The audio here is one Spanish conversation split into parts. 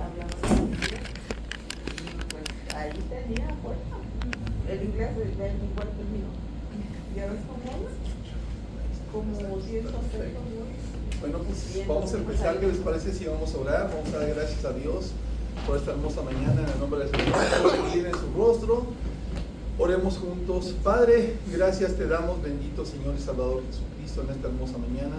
hablaba de inglés. Y pues ahí tenía, bueno, el inglés igual que el mío. ¿Ya ves cómo habla? Como 10 aspectos. Bueno, pues vamos a empezar. ¿Qué les parece si vamos a orar? Vamos a dar gracias a Dios por esta hermosa mañana en el nombre del Señor. Todos en su rostro. Oremos juntos. Padre, gracias te damos, bendito Señor y Salvador Jesucristo, en esta hermosa mañana.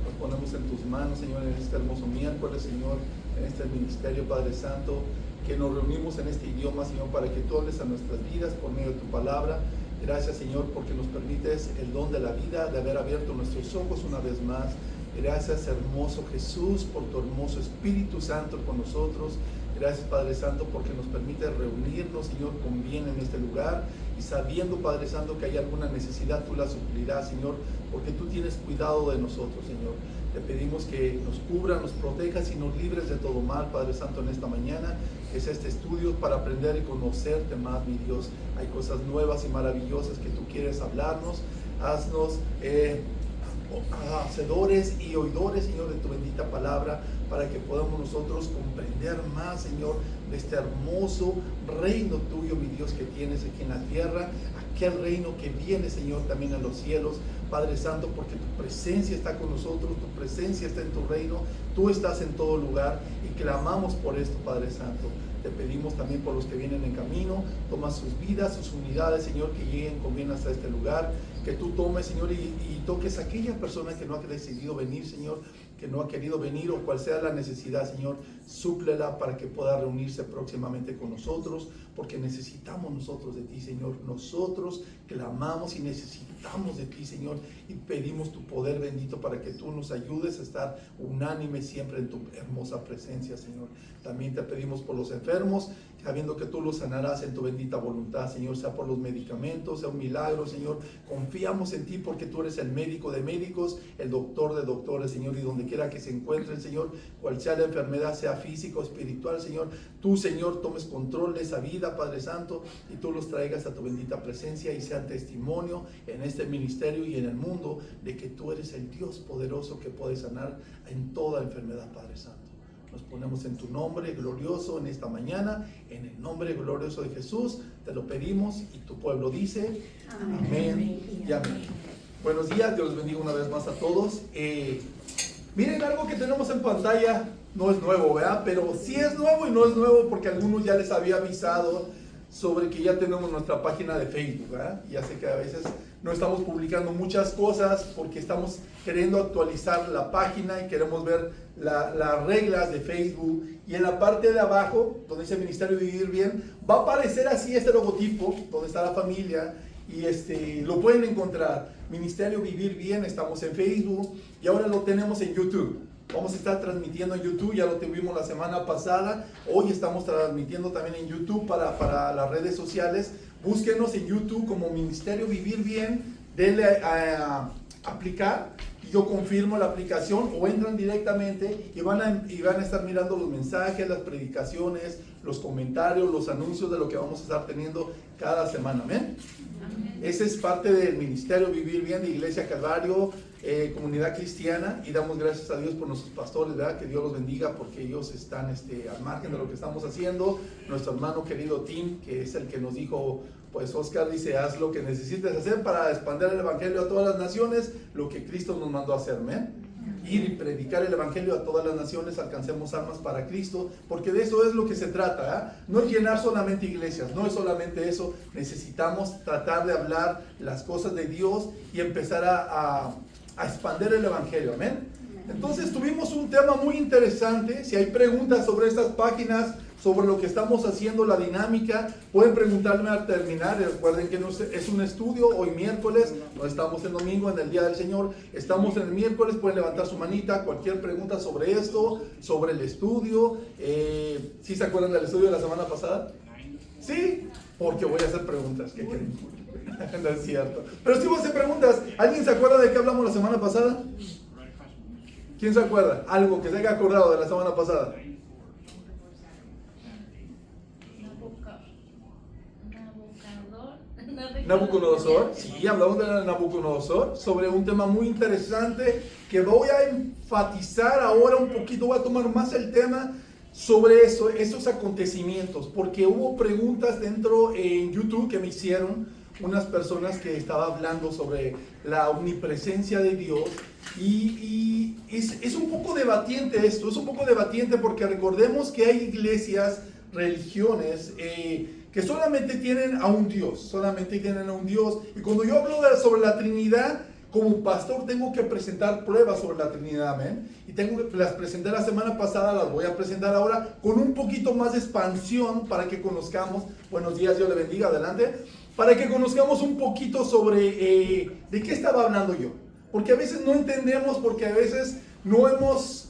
Nos ponemos en tus manos, Señor, en este hermoso miércoles, Señor, en este ministerio, Padre Santo, que nos reunimos en este idioma, Señor, para que tú hables a nuestras vidas por medio de tu palabra. Gracias, Señor, porque nos permites el don de la vida, de haber abierto nuestros ojos una vez más. Gracias, hermoso Jesús, por tu hermoso Espíritu Santo con nosotros. Gracias, Padre Santo, porque nos permite reunirnos, Señor, con bien en este lugar. Y sabiendo, Padre Santo, que hay alguna necesidad, tú la suplirás, Señor, porque tú tienes cuidado de nosotros, Señor. Te pedimos que nos cubras, nos protejas y nos libres de todo mal, Padre Santo, en esta mañana. Es este estudio para aprender y conocerte más, mi Dios. Hay cosas nuevas y maravillosas que tú quieres hablarnos. Haznos hacedores y oidores, Señor, de tu bendita palabra, para que podamos nosotros comprender más, Señor, de este hermoso reino tuyo, mi Dios, que tienes aquí en la tierra, aquel reino que viene, Señor, también en los cielos, Padre Santo, porque tu presencia está con nosotros, tu presencia está en tu reino, tú estás en todo lugar y clamamos por esto, Padre Santo. Te pedimos también por los que vienen en camino, toma sus vidas, sus unidades, Señor, que lleguen con bien hasta este lugar, que tú tomes, Señor, y toques a aquella persona que no ha decidido venir, Señor, que no ha querido venir o cual sea la necesidad, Señor, súplela para que pueda reunirse próximamente con nosotros, porque necesitamos nosotros de ti, Señor. Nosotros clamamos y necesitamos de ti, Señor, y pedimos tu poder bendito para que tú nos ayudes a estar unánime siempre en tu hermosa presencia, Señor. También te pedimos por los enfermos, sabiendo que tú los sanarás en tu bendita voluntad, Señor, sea por los medicamentos, sea un milagro, Señor. Confiamos en ti porque tú eres el médico de médicos, el doctor de doctores, Señor, y donde quiera que se encuentren, Señor, cual sea la enfermedad, sea física o espiritual, Señor, tú, Señor, tomes control de esa vida, Padre Santo, y tú los traigas a tu bendita presencia y sean testimonio en este ministerio y en el mundo de que tú eres el Dios poderoso que puede sanar en toda enfermedad, Padre Santo. Nos ponemos en tu nombre glorioso en esta mañana, en el nombre glorioso de Jesús, te lo pedimos y tu pueblo dice amén y amén. Buenos días, Dios los bendiga una vez más a todos. Miren, algo que tenemos en pantalla no es nuevo, ¿verdad? Pero sí es nuevo y no es nuevo porque algunos ya les había avisado sobre que ya tenemos nuestra página de Facebook, ¿verdad? Ya sé que a veces no estamos publicando muchas cosas porque estamos queriendo actualizar la página y queremos ver las reglas de Facebook. Y en la parte de abajo, donde dice Ministerio Vivir Bien, va a aparecer así este logotipo, donde está la familia, y lo pueden encontrar. Ministerio Vivir Bien, estamos en Facebook y ahora lo tenemos en YouTube. Vamos a estar transmitiendo en YouTube, ya lo tuvimos la semana pasada. Hoy estamos transmitiendo también en YouTube para las redes sociales. Búsquenos en YouTube como Ministerio Vivir Bien, denle a aplicar y yo confirmo la aplicación o entran directamente y van a estar mirando los mensajes, las predicaciones, los comentarios, los anuncios de lo que vamos a estar teniendo cada semana. Amén. Ese es parte del Ministerio Vivir Bien de Iglesia Calvario, comunidad cristiana, y damos gracias a Dios por nuestros pastores, ¿verdad? Que Dios los bendiga porque ellos están al margen de lo que estamos haciendo. Nuestro hermano querido Tim, que es el que nos dijo, pues Oscar dice, haz lo que necesites hacer para expandir el evangelio a todas las naciones, lo que Cristo nos mandó a hacer, ¿amén? Ir y predicar el evangelio a todas las naciones, alcancemos almas para Cristo, porque de eso es lo que se trata, ¿eh? No es llenar solamente iglesias, no es solamente eso, necesitamos tratar de hablar las cosas de Dios y empezar a expandir el evangelio, amén. Entonces tuvimos un tema muy interesante. Si hay preguntas sobre estas páginas, sobre lo que estamos haciendo, la dinámica, pueden preguntarme al terminar. Recuerden que es un estudio, hoy miércoles, no estamos el domingo en el Día del Señor, estamos en el miércoles, pueden levantar su manita, cualquier pregunta sobre esto, sobre el estudio. ¿Sí se acuerdan del estudio de la semana pasada? ¿Sí? Porque voy a hacer preguntas, ¿qué creen? No es cierto. Pero sí voy a hacer preguntas. ¿Alguien se acuerda de qué hablamos la semana pasada? ¿Quién se acuerda? Algo que se haya acordado de la semana pasada. Nabucodonosor, sí, hablamos de Nabucodonosor, sobre un tema muy interesante que voy a enfatizar ahora un poquito, voy a tomar más el tema sobre esos acontecimientos, porque hubo preguntas dentro en YouTube que me hicieron unas personas que estaban hablando sobre la omnipresencia de Dios, y es un poco debatiente esto, es un poco debatiente porque recordemos que hay iglesias, religiones que solamente tienen a un Dios, y cuando yo hablo sobre la Trinidad, como pastor tengo que presentar pruebas sobre la Trinidad, amén. Y las presenté la semana pasada, las voy a presentar ahora con un poquito más de expansión para que conozcamos. Buenos días, Dios le bendiga, adelante. Para que conozcamos un poquito sobre de qué estaba hablando yo. Porque a veces no entendemos, porque a veces no hemos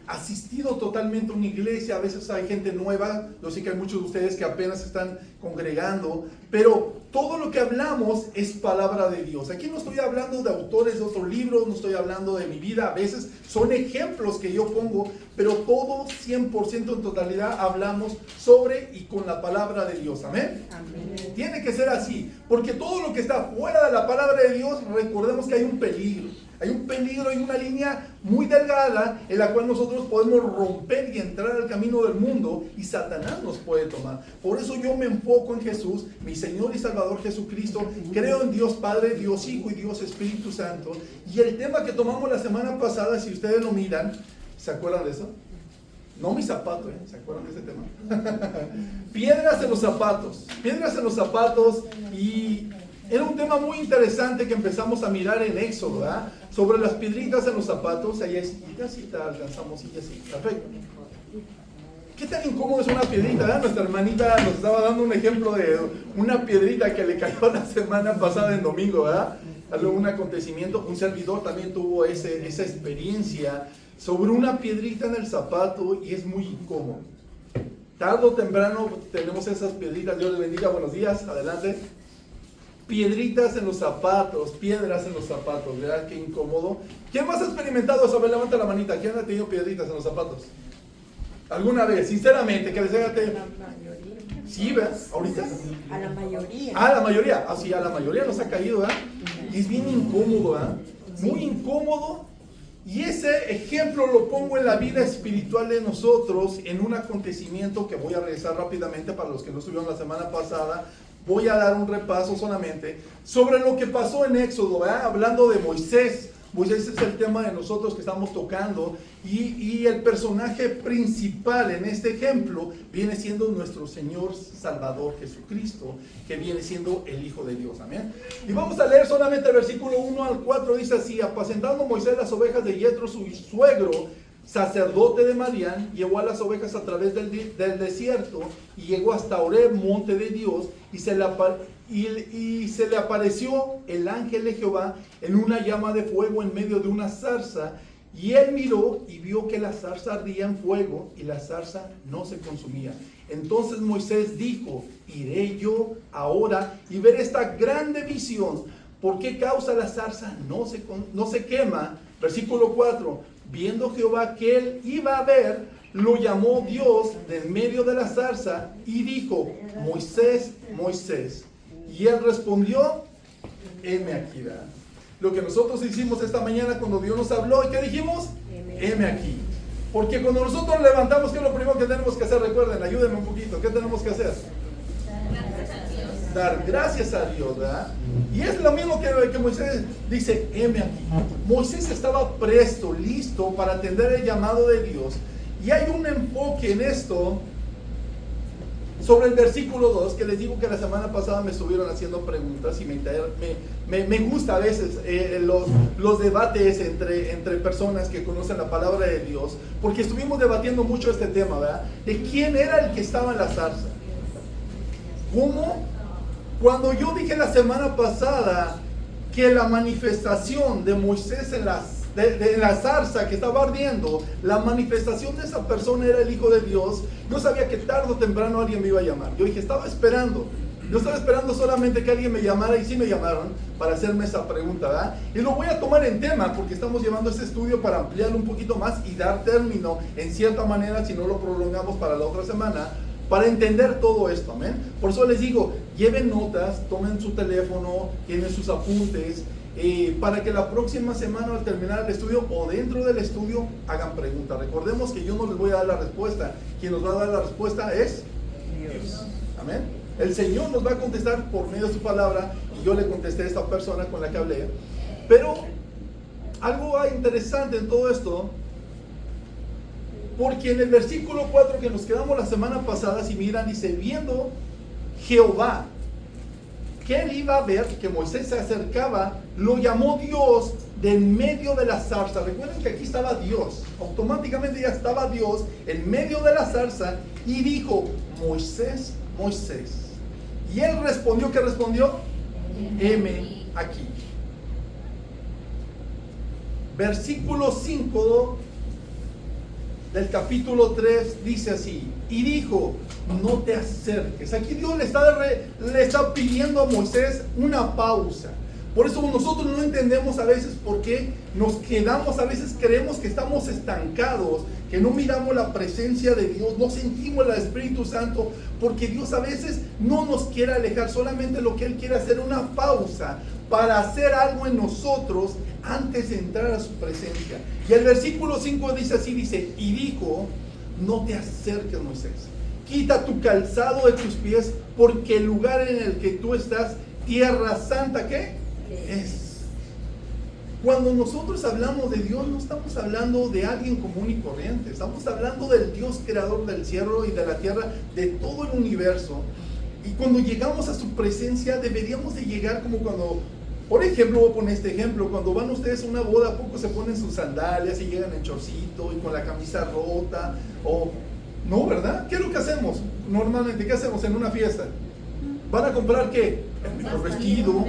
asistido totalmente a una iglesia, a veces hay gente nueva, yo sé que hay muchos de ustedes que apenas están congregando, pero todo lo que hablamos es palabra de Dios. Aquí no estoy hablando de autores de otros libros, no estoy hablando de mi vida, a veces son ejemplos que yo pongo, pero todo 100% en totalidad hablamos sobre y con la palabra de Dios, amén. Amén. Tiene que ser así, porque todo lo que está fuera de la palabra de Dios, recordemos que hay un peligro. Hay un peligro y una línea muy delgada en la cual nosotros podemos romper y entrar al camino del mundo y Satanás nos puede tomar. Por eso yo me enfoco en Jesús, mi Señor y Salvador Jesucristo. Creo en Dios Padre, Dios Hijo y Dios Espíritu Santo. Y el tema que tomamos la semana pasada, si ustedes lo miran, ¿se acuerdan de eso? No mi zapato, ¿se acuerdan de ese tema? Piedras en los zapatos, y era un tema muy interesante que empezamos a mirar en Éxodo, ¿verdad? Sobre las piedritas en los zapatos. Ahí es, y ya sí alcanzamos, y ya sí, perfecto. ¿Qué tan incómodo es una piedrita, verdad? Nuestra hermanita nos estaba dando un ejemplo de una piedrita que le cayó la semana pasada en domingo, ¿verdad? Un acontecimiento, un servidor también tuvo esa experiencia sobre una piedrita en el zapato y es muy incómodo. Tarde o temprano tenemos esas piedritas. Dios les bendiga, buenos días, adelante. Piedritas en los zapatos, piedras en los zapatos, ¿verdad? Qué incómodo. ¿Quién más ha experimentado eso? A ver, levanta la manita. ¿Quién ha tenido piedritas en los zapatos? ¿Alguna vez? Sinceramente, que les haya tenido. Sí, ¿ves? ¿Ahorita? A la mayoría. Ah, la mayoría. Ah, sí, a la mayoría nos ha caído, ¿verdad? Y es bien incómodo, ¿verdad? Muy incómodo. Y ese ejemplo lo pongo en la vida espiritual de nosotros, en un acontecimiento que voy a regresar rápidamente para los que no estuvieron la semana pasada. Voy a dar un repaso solamente sobre lo que pasó en Éxodo, ¿verdad? Hablando de Moisés. Moisés es el tema de nosotros que estamos tocando, y el personaje principal en este ejemplo viene siendo nuestro Señor Salvador Jesucristo, que viene siendo el Hijo de Dios, amén. Y vamos a leer solamente el versículo 1 al 4, dice así: apacentando Moisés las ovejas de Yetro, su suegro, sacerdote de Madián, llevó a las ovejas a través del desierto y llegó hasta Horeb, monte de Dios, y se le apareció el ángel de Jehová en una llama de fuego en medio de una zarza, y él miró y vio que la zarza ardía en fuego y la zarza no se consumía. Entonces Moisés dijo: iré yo ahora y ver esta grande visión, ¿por qué causa la zarza no se quema? Versículo 4: viendo Jehová que él iba a ver, lo llamó Dios de en medio de la zarza y dijo: Moisés, Moisés. Y él respondió: heme aquí, ¿verdad? Lo que nosotros hicimos esta mañana cuando Dios nos habló, ¿y qué dijimos? Heme aquí. Porque cuando nosotros levantamos, ¿qué es lo primero que tenemos que hacer? Recuerden, ayúdenme un poquito. ¿Qué tenemos que hacer? Dar gracias a Dios, ¿verdad? Y es lo mismo que Moisés dice: heme aquí. Moisés estaba presto, listo para atender el llamado de Dios. Y hay un enfoque en esto sobre el versículo 2, que les digo que la semana pasada me estuvieron haciendo preguntas, y me gusta a veces los debates entre personas que conocen la palabra de Dios, porque estuvimos debatiendo mucho este tema, ¿verdad? De quién era el que estaba en la zarza. ¿Cómo? Cuando yo dije la semana pasada que la manifestación de Moisés en la zarza que estaba ardiendo, la manifestación de esa persona era el Hijo de Dios, yo sabía que tarde o temprano alguien me iba a llamar. Yo dije, estaba esperando solamente que alguien me llamara, y sí me llamaron para hacerme esa pregunta, ¿verdad? Y lo voy a tomar en tema porque estamos llevando este estudio para ampliarlo un poquito más y dar término en cierta manera, si no lo prolongamos para la otra semana, para entender todo esto, amén. Por eso les digo, lleven notas, tomen su teléfono, tienen sus apuntes. para que la próxima semana al terminar el estudio o dentro del estudio hagan preguntas. Recordemos que yo no les voy a dar la respuesta. Quien nos va a dar la respuesta es Dios. Amén. El Señor nos va a contestar por medio de su palabra y yo le contesté a esta persona con la que hablé. Pero algo interesante en todo esto, porque en el versículo 4 que nos quedamos la semana pasada, si miran, dice, viendo Jehová que él iba a ver que Moisés se acercaba, lo llamó Dios de en medio de la zarza. Recuerden que aquí estaba Dios, automáticamente ya estaba Dios en medio de la zarza y dijo, Moisés, Moisés. Y él respondió, ¿qué respondió? Heme aquí. Versículo 5 del capítulo 3 dice así, y dijo, no te acerques. Aquí Dios le está pidiendo a Moisés una pausa. Por eso nosotros no entendemos a veces por qué nos quedamos, a veces creemos que estamos estancados, que no miramos la presencia de Dios, no sentimos el Espíritu Santo, porque Dios a veces no nos quiere alejar, solamente lo que Él quiere hacer una pausa para hacer algo en nosotros antes de entrar a su presencia. Y el versículo 5 dice así, dice, y dijo, no te acerques, Moisés, quita tu calzado de tus pies, porque el lugar en el que tú estás, tierra santa, ¿qué? Es. Cuando nosotros hablamos de Dios, no estamos hablando de alguien común y corriente, estamos hablando del Dios creador del cielo y de la tierra, de todo el universo. Y cuando llegamos a su presencia, deberíamos de llegar como cuando, por ejemplo, voy a poner este ejemplo, cuando van ustedes a una boda, ¿a poco se ponen sus sandalias y llegan en chorcito y con la camisa rota? O no, ¿verdad? ¿Qué es lo que hacemos normalmente? ¿Qué hacemos en una fiesta? ¿Van a comprar qué? El mejor vestido,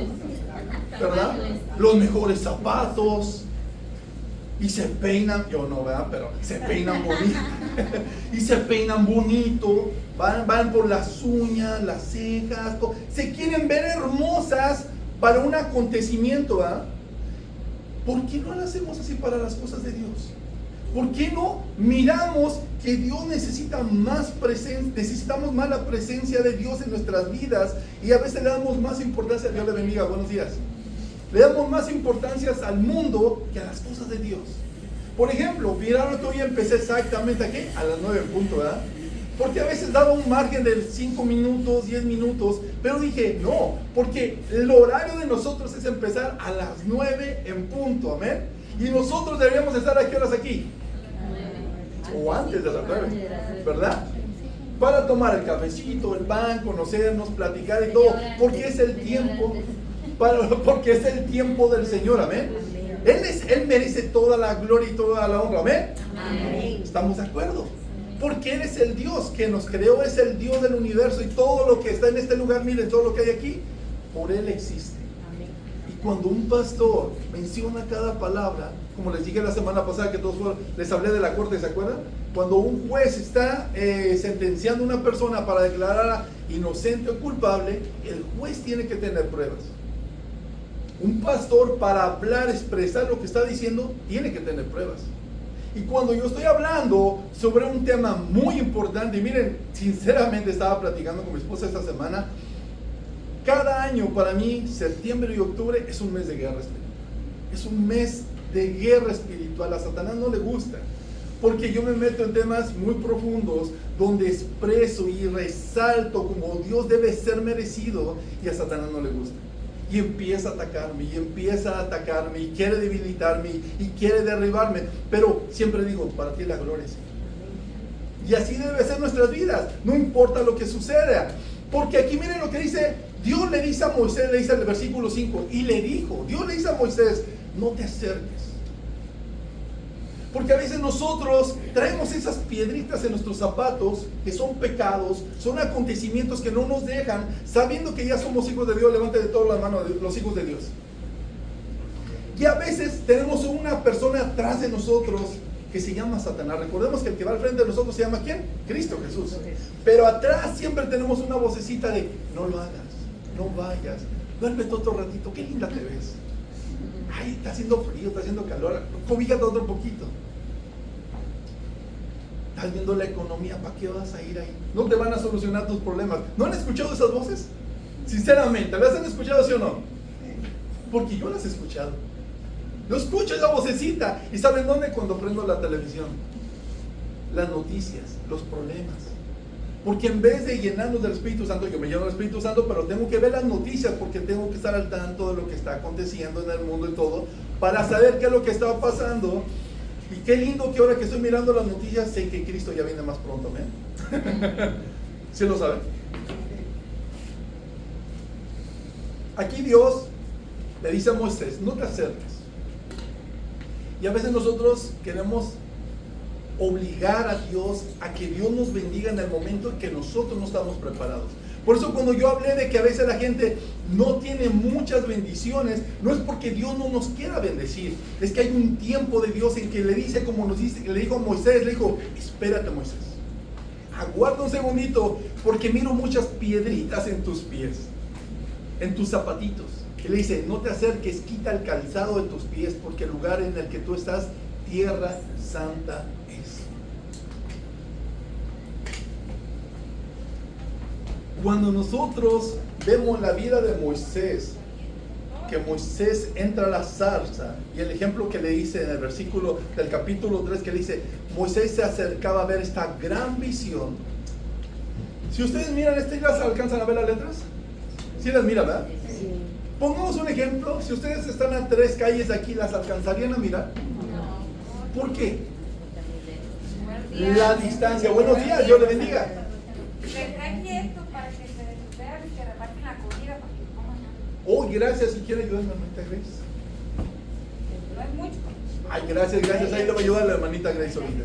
¿verdad? Los mejores zapatos. Y se peinan, yo no, ¿verdad? Pero se peinan bonito. Y se peinan bonito. Van por las uñas, las cejas. Se quieren ver hermosas para un acontecimiento, ¿verdad? ¿Por qué no lo hacemos así para las cosas de Dios? ¿Por qué no miramos que Dios necesita más presencia, necesitamos más la presencia de Dios en nuestras vidas y a veces le damos más importancia? Dios le bendiga, buenos días. Le damos más importancia al mundo que a las cosas de Dios. Por ejemplo, miraron que hoy empecé exactamente aquí a las 9 en punto, ¿verdad? Porque a veces daba un margen de 5 minutos, 10 minutos, pero dije, no, porque el horario de nosotros es empezar a las 9 en punto, amén. Y nosotros deberíamos estar a qué horas aquí, o antes de las 9, ¿verdad? Para tomar el cafecito, el pan, conocernos, platicar y todo, porque es el tiempo, porque es el tiempo del Señor, amén. Él merece toda la gloria y toda la honra, amén. ¿Estamos de acuerdo? Porque Él es el Dios que nos creó, es el Dios del universo y todo lo que está en este lugar, miren, todo lo que hay aquí, por Él existe. Y cuando un pastor menciona cada palabra, como les dije la semana pasada que todos les hablé de la corte, ¿se acuerdan? Cuando un juez está sentenciando a una persona para declararla inocente o culpable, el juez tiene que tener pruebas. Un pastor para hablar, expresar lo que está diciendo, tiene que tener pruebas. Y cuando yo estoy hablando sobre un tema muy importante, y miren, sinceramente estaba platicando con mi esposa esta semana, cada año para mí, septiembre y octubre, es un mes de guerra espiritual. Es un mes de guerra espiritual. A Satanás no le gusta, porque yo me meto en temas muy profundos, donde expreso y resalto como Dios debe ser merecido, y a Satanás no le gusta. Y empieza a atacarme, y quiere debilitarme, y quiere derribarme. Pero siempre digo, para ti la gloria, Señor. Y así debe ser nuestras vidas, no importa lo que suceda. Porque aquí miren lo que dice, Dios le dice a Moisés, le dice en el versículo 5, y le dijo, Dios le dice a Moisés, no te acerques. Porque a veces nosotros traemos esas piedritas en nuestros zapatos que son pecados, son acontecimientos que no nos dejan, sabiendo que ya somos hijos de Dios. Levante de todas las manos los hijos de Dios. Y a veces tenemos una persona atrás de nosotros que se llama Satanás. Recordemos que el que va al frente de nosotros se llama ¿quién? Cristo Jesús. Pero atrás siempre tenemos una vocecita de no lo hagas, no vayas, duérmete otro ratito, qué linda te ves. Ay, está haciendo frío, está haciendo calor, cobíjate otro poquito. Estás viendo la economía, ¿para qué vas a ir ahí? No te van a solucionar tus problemas. ¿No han escuchado esas voces? Sinceramente, ¿las han escuchado, sí o no? Porque yo las he escuchado. Yo escucho esa vocecita. ¿Y saben dónde? Cuando prendo la televisión. Las noticias, los problemas. Porque en vez de llenarnos del Espíritu Santo, yo me lleno del Espíritu Santo, pero tengo que ver las noticias porque tengo que estar al tanto de lo que está aconteciendo en el mundo y todo, para saber qué es lo que está pasando. Y qué lindo que ahora que estoy mirando las noticias, sé que Cristo ya viene más pronto, ¿eh? ¿Sí lo saben? Aquí Dios le dice a Moisés, no te acerques. Y a veces nosotros queremos obligar a Dios a que Dios nos bendiga en el momento en que nosotros no estamos preparados. Por eso cuando yo hablé de que a veces la gente no tiene muchas bendiciones, no es porque Dios no nos quiera bendecir, es que hay un tiempo de Dios en que le dice, como nos dice, le dijo a Moisés, le dijo, espérate Moisés, aguarda un segundito, porque miro muchas piedritas en tus pies, en tus zapatitos. Y le dice, no te acerques, quita el calzado de tus pies, porque el lugar en el que tú estás, tierra santa es. Cuando nosotros vemos la vida de Moisés, que Moisés entra a la zarza, y el ejemplo que le dice en el versículo del capítulo 3, que le dice, Moisés se acercaba a ver esta gran visión. Si ustedes miran ¿las alcanzan a ver las letras? ¿Sí las miran, verdad? Sí. Pongamos un ejemplo, si ustedes están a 3 calles de aquí, ¿las alcanzarían a mirar? No. ¿Por qué? La distancia. Buenos días, Dios le bendiga. Les traje esto para que se vean y que reparten la comida para que coman. Oh, gracias, si quiere ayudarme, hermanita Grace. No es mucho. Ay, gracias, ahí le va a ayudar la hermanita Grace ahorita.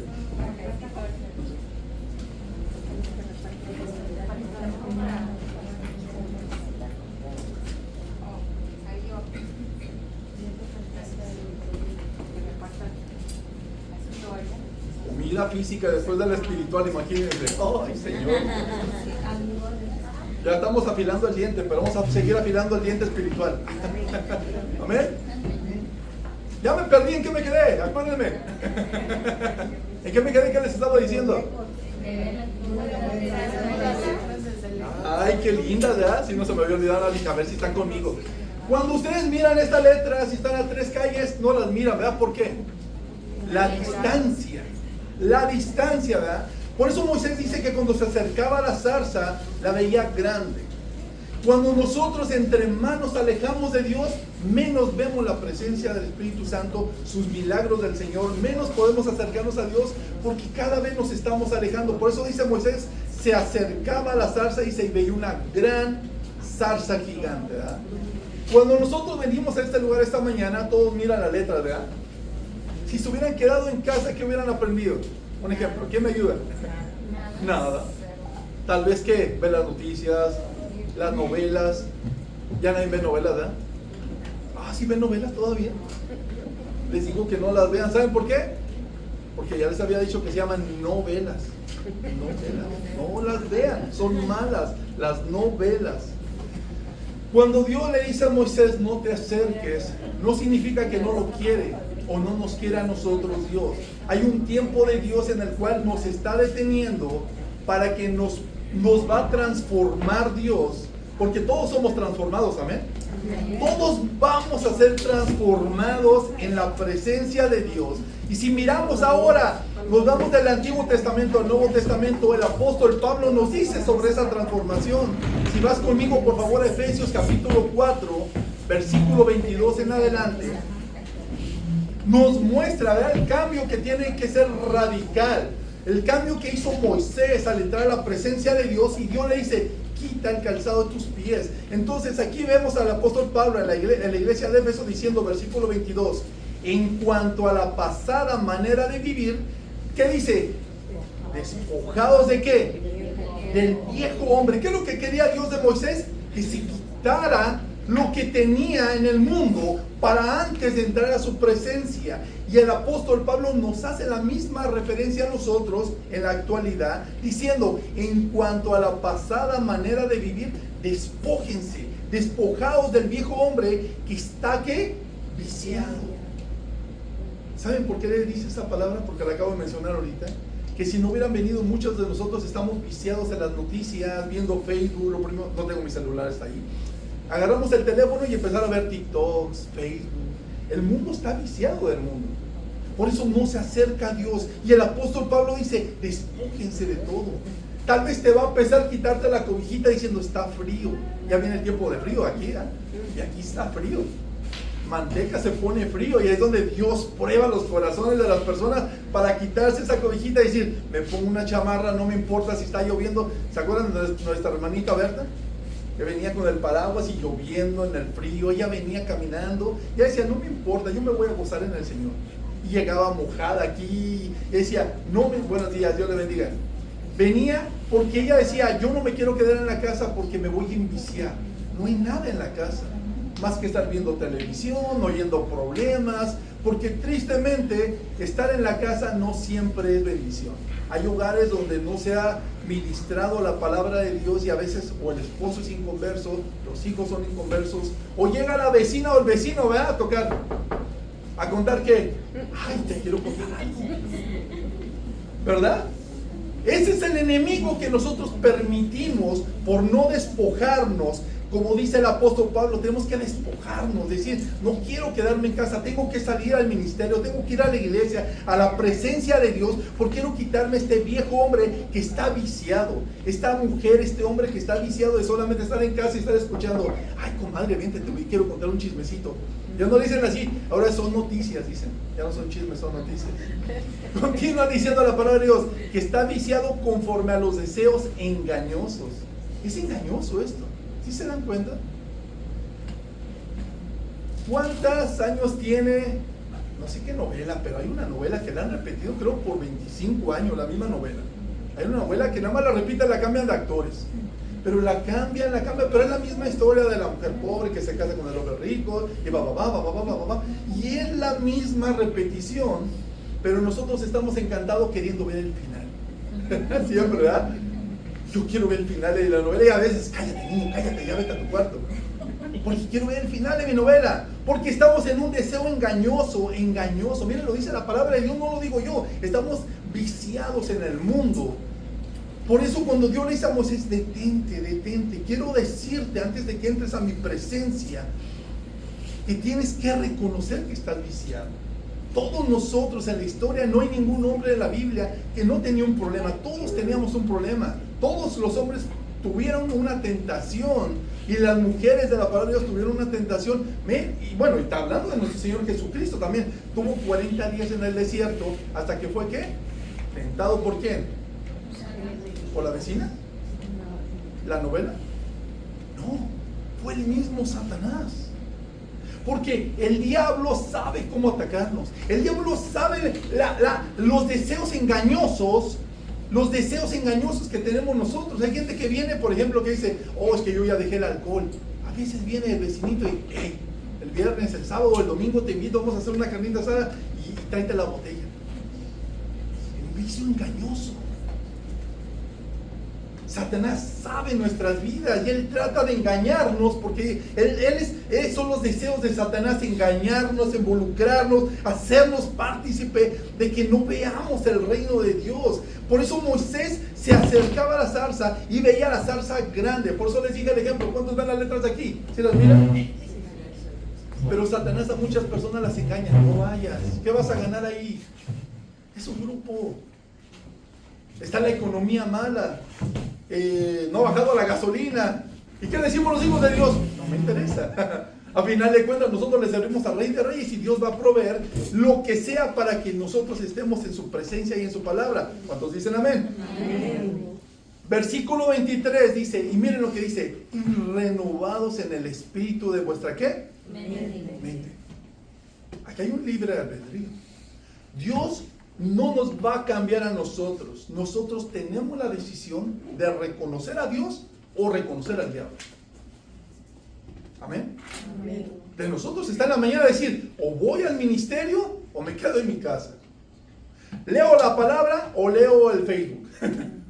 Comida física después de la espiritual, imagínense. Ay, Señor. Ya estamos afilando el diente, pero vamos a seguir afilando el diente espiritual. Amén. Ya me perdí, ¿en qué me quedé? Acuérdenme. ¿En qué me quedé? ¿Qué les estaba diciendo? Ay, qué linda, ¿verdad? Si no se me había olvidado, a ver si están conmigo. Cuando ustedes miran esta letra, si están a 3 calles, no las miran, ¿verdad? ¿Por qué? La distancia. La distancia, ¿verdad? Por eso Moisés dice que cuando se acercaba a la zarza, la veía grande. Cuando nosotros entre más nos alejamos de Dios, menos vemos la presencia del Espíritu Santo, sus milagros del Señor, menos podemos acercarnos a Dios, porque cada vez nos estamos alejando. Por eso dice Moisés, se acercaba a la zarza y se veía una gran zarza gigante, ¿verdad? Cuando nosotros venimos a este lugar esta mañana, todos miran la letra, ¿verdad? Si se hubieran quedado en casa, ¿qué hubieran aprendido? Un ejemplo, ¿quién me ayuda? Nada. Tal vez que ve las noticias, las novelas. Ya nadie ve novelas, ¿verdad? Ah, ¿sí ven novelas todavía? Les digo que no las vean. ¿Saben por qué? Porque ya les había dicho que se llaman novelas. No las vean, son malas las novelas. Cuando Dios le dice a Moisés, no te acerques, no significa que no lo quiere o no nos quiere a nosotros Dios. Hay un tiempo de Dios en el cual nos está deteniendo para que nos va a transformar Dios, porque todos somos transformados, amén. Todos vamos a ser transformados en la presencia de Dios. Y si miramos ahora, nos vamos del Antiguo Testamento al Nuevo Testamento, el apóstol Pablo nos dice sobre esa transformación. Si vas conmigo por favor a Efesios capítulo 4, versículo 22 en adelante, nos muestra, ¿verdad?, el cambio que tiene que ser radical. El cambio que hizo Moisés al entrar a la presencia de Dios, y Dios le dice, quita el calzado de tus pies. Entonces aquí vemos al apóstol Pablo en la iglesia de Éfeso diciendo, versículo 22, en cuanto a la pasada manera de vivir, ¿qué dice? Despojados de ¿qué? Del viejo hombre. ¿Qué es lo que quería Dios de Moisés? Que se quitara lo que tenía en el mundo para antes de entrar a su presencia. Y el apóstol Pablo nos hace la misma referencia a nosotros en la actualidad, diciendo, en cuanto a la pasada manera de vivir, despójense, despojados del viejo hombre que está ¿qué? Viciado. ¿Saben por qué le dice esa palabra? Porque la acabo de mencionar ahorita. Que si no hubieran venido, muchos de nosotros estamos viciados en las noticias, viendo Facebook, lo primero, no tengo mi celular, está ahí. Agarramos el teléfono y empezar a ver TikToks, Facebook. El mundo está viciado del mundo. Por eso no se acerca a Dios. Y el apóstol Pablo dice, despójense de todo. Tal vez te va a empezar a quitarte la cobijita diciendo, está frío. Ya viene el tiempo de frío aquí, ¿eh? Y aquí está frío. Manteca se pone frío y es donde Dios prueba los corazones de las personas para quitarse esa cobijita y decir, me pongo una chamarra, no me importa si está lloviendo. ¿Se acuerdan de nuestra hermanita Berta? Que venía con el paraguas y lloviendo en el frío, ella venía caminando, y ella decía, no me importa, yo me voy a gozar en el Señor. Y llegaba mojada aquí, y decía, buenos días, Dios le bendiga. Venía porque ella decía, yo no me quiero quedar en la casa porque me voy a enviciar. No hay nada en la casa, más que estar viendo televisión, oyendo problemas, porque tristemente estar en la casa no siempre es bendición. Hay hogares donde no se ha ministrado la palabra de Dios y a veces o el esposo es inconverso, los hijos son inconversos, o llega la vecina o el vecino, ¿verdad? A tocar, a contar que, ay, te quiero contar algo, ¿verdad? Ese es el enemigo que nosotros permitimos por no despojarnos. Como dice el apóstol Pablo, tenemos que despojarnos, decir, no quiero quedarme en casa, tengo que salir al ministerio, tengo que ir a la iglesia, a la presencia de Dios, porque quiero quitarme este viejo hombre que está viciado, esta mujer, este hombre que está viciado de solamente estar en casa y estar escuchando, ay comadre, vente, quiero contar un chismecito. Ya no dicen así, ahora son noticias, dicen, ya no son chismes, son noticias. Continúa diciendo la palabra de Dios, que está viciado conforme a los deseos engañosos. Es engañoso esto. ¿Sí se dan cuenta? ¿Cuántos años tiene? No sé qué novela, pero hay una novela que la han repetido creo por 25 años, la misma novela. Hay una novela que nada más la repiten, la cambian de actores. Pero la cambian, pero es la misma historia de la mujer pobre que se casa con el hombre rico, y es la misma repetición, pero nosotros estamos encantados queriendo ver el final. Siempre, ¿verdad? Yo quiero ver el final de la novela y a veces, cállate niño, cállate, ya vete a tu cuarto. Porque quiero ver el final de mi novela. Porque estamos en un deseo engañoso. Miren, lo dice la palabra de Dios, no lo digo yo. Estamos viciados en el mundo. Por eso cuando Dios le dice a Moisés, detente. Quiero decirte antes de que entres a mi presencia, que tienes que reconocer que estás viciado. Todos nosotros en la historia, no hay ningún hombre de la Biblia que no tenía un problema. Todos teníamos un problema. Todos los hombres tuvieron una tentación y las mujeres de la palabra de Dios tuvieron una tentación. Y bueno, y está hablando de nuestro Señor Jesucristo también. Tuvo 40 días en el desierto hasta que fue ¿qué? ¿Tentado por quién? ¿Por la vecina? ¿La novela? No, fue el mismo Satanás. Porque el diablo sabe cómo atacarnos. El diablo sabe los deseos engañosos. Los deseos engañosos que tenemos nosotros. Hay gente que viene, por ejemplo, que dice, oh, es que yo ya dejé el alcohol. A veces viene el vecinito y, hey, el viernes, el sábado, el domingo te invito, vamos a hacer una carnita asada y tráete la botella. Un vicio engañoso. Satanás sabe nuestras vidas y él trata de engañarnos porque son los deseos de Satanás, engañarnos, involucrarnos, hacernos partícipe de que no veamos el reino de Dios. Por eso Moisés se acercaba a la zarza y veía la zarza grande. Por eso les dije el ejemplo. ¿Cuántos ven las letras aquí? ¿Sí las miran? Pero Satanás a muchas personas las engaña. No vayas. ¿Qué vas a ganar ahí? Es un grupo. Está la economía mala. No ha bajado la gasolina. ¿Y qué decimos los hijos de Dios? No me interesa. A final de cuentas nosotros le servimos al Rey de Reyes y Dios va a proveer lo que sea para que nosotros estemos en su presencia y en su palabra. ¿Cuántos dicen amén? Amén. Versículo 23 dice, y miren lo que dice, renovados en el espíritu de vuestra ¿qué? Mente. Aquí hay un libre albedrío. Dios no nos va a cambiar a nosotros. Nosotros tenemos la decisión de reconocer a Dios o reconocer al diablo. Amén. Amén. De nosotros está en la mañana decir, o voy al ministerio o me quedo en mi casa. Leo la palabra o leo el Facebook.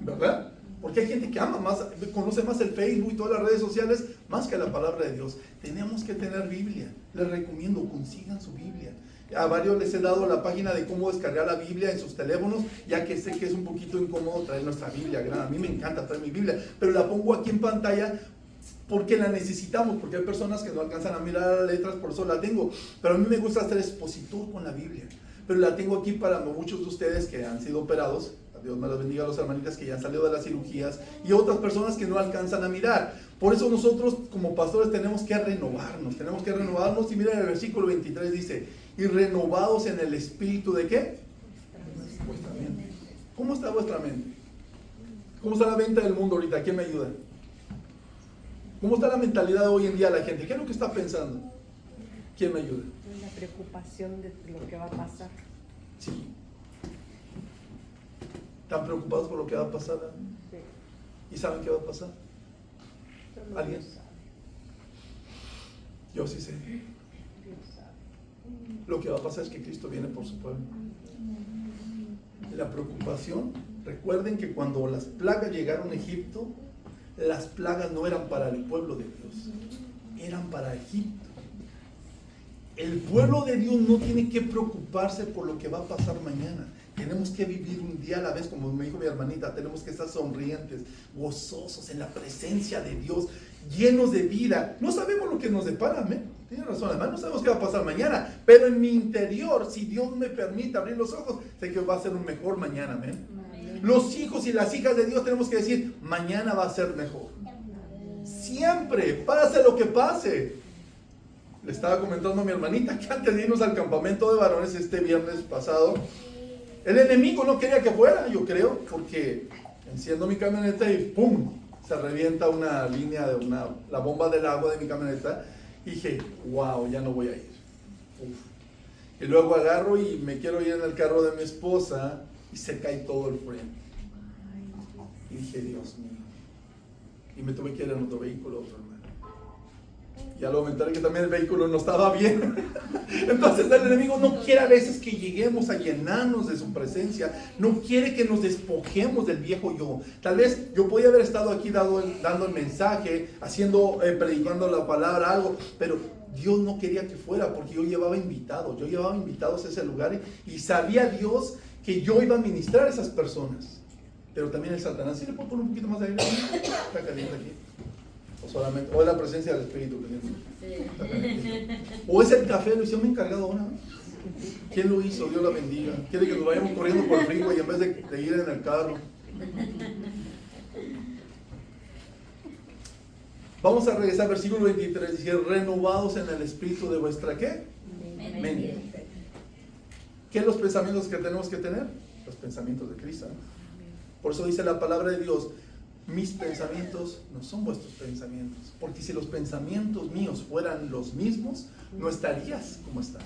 ¿Verdad? Porque hay gente que ama más, conoce más el Facebook y todas las redes sociales más que la palabra de Dios. Tenemos que tener Biblia. Les recomiendo, consigan su Biblia. A varios les he dado la página de cómo descargar la Biblia en sus teléfonos, ya que sé que es un poquito incómodo traer nuestra Biblia. A mí me encanta traer mi Biblia, pero la pongo aquí en pantalla porque la necesitamos, porque hay personas que no alcanzan a mirar las letras, por eso la tengo. Pero a mí me gusta ser expositor con la Biblia. Pero la tengo aquí para muchos de ustedes que han sido operados. Dios me los bendiga a los hermanitas que ya han salido de las cirugías y otras personas que no alcanzan a mirar. Por eso nosotros como pastores tenemos que renovarnos y miren el versículo 23 dice, y renovados en el espíritu de ¿qué? Vuestra mente. ¿Cómo está vuestra mente? ¿Cómo está la venta del mundo ahorita? ¿Quién me ayuda? ¿Cómo está la mentalidad de hoy en día de la gente? ¿Qué es lo que está pensando? ¿Quién me ayuda? La preocupación de lo que va a pasar. Sí. ¿Están preocupados por lo que va a pasar? Sí. ¿Y saben qué va a pasar? Solo ¿Alguien? Dios sabe. Yo sí sé. Dios sabe. Lo que va a pasar es que Cristo viene por su pueblo. La preocupación, recuerden que cuando las plagas llegaron a Egipto, las plagas no eran para el pueblo de Dios, eran para Egipto. El pueblo de Dios no tiene que preocuparse por lo que va a pasar mañana. Tenemos que vivir un día a la vez, como me dijo mi hermanita, tenemos que estar sonrientes, gozosos en la presencia de Dios, llenos de vida. No sabemos lo que nos depara, ¿eh? Tiene razón, además no sabemos qué va a pasar mañana, pero en mi interior, si Dios me permite abrir los ojos, sé que va a ser un mejor mañana, ¿amén? Los hijos y las hijas de Dios tenemos que decir, mañana va a ser mejor. Siempre, pase lo que pase. Le estaba comentando a mi hermanita que antes de irnos al campamento de varones este viernes pasado, el enemigo no quería que fuera, yo creo, porque enciendo mi camioneta y ¡pum! Se revienta una línea de la bomba del agua de mi camioneta. Y dije, wow, ya no voy a ir. Uf. Y luego agarro y me quiero ir en el carro de mi esposa y se cae todo el freno. Y dije, Dios mío. Y me tuve que ir en otro vehículo, otro hermano. Ya lo comentaré que también el vehículo no estaba bien. Entonces el enemigo no quiere a veces que lleguemos a llenarnos de su presencia. No quiere que nos despojemos del viejo yo. Tal vez yo podía haber estado aquí dando el mensaje, predicando la palabra, algo, pero Dios no quería que fuera porque yo llevaba invitados. Yo llevaba invitados a ese lugar y sabía Dios que yo iba a ministrar a esas personas. Pero también el Satanás, ¿sí le puedo poner un poquito más de aire? Está caliente aquí. O es la presencia del Espíritu que o es el café, lo hicieron encargado ahora. ¿Quién lo hizo? Dios la bendiga. Quiere que nos vayamos corriendo por el freeway en vez de ir en el carro. Vamos a regresar al versículo 23. Dice, renovados en el espíritu de vuestra ¿qué? Mente. ¿Qué son los pensamientos que tenemos que tener? Los pensamientos de Cristo. Por eso dice la palabra de Dios, mis pensamientos no son vuestros pensamientos, porque si los pensamientos míos fueran los mismos, no estarías como estás.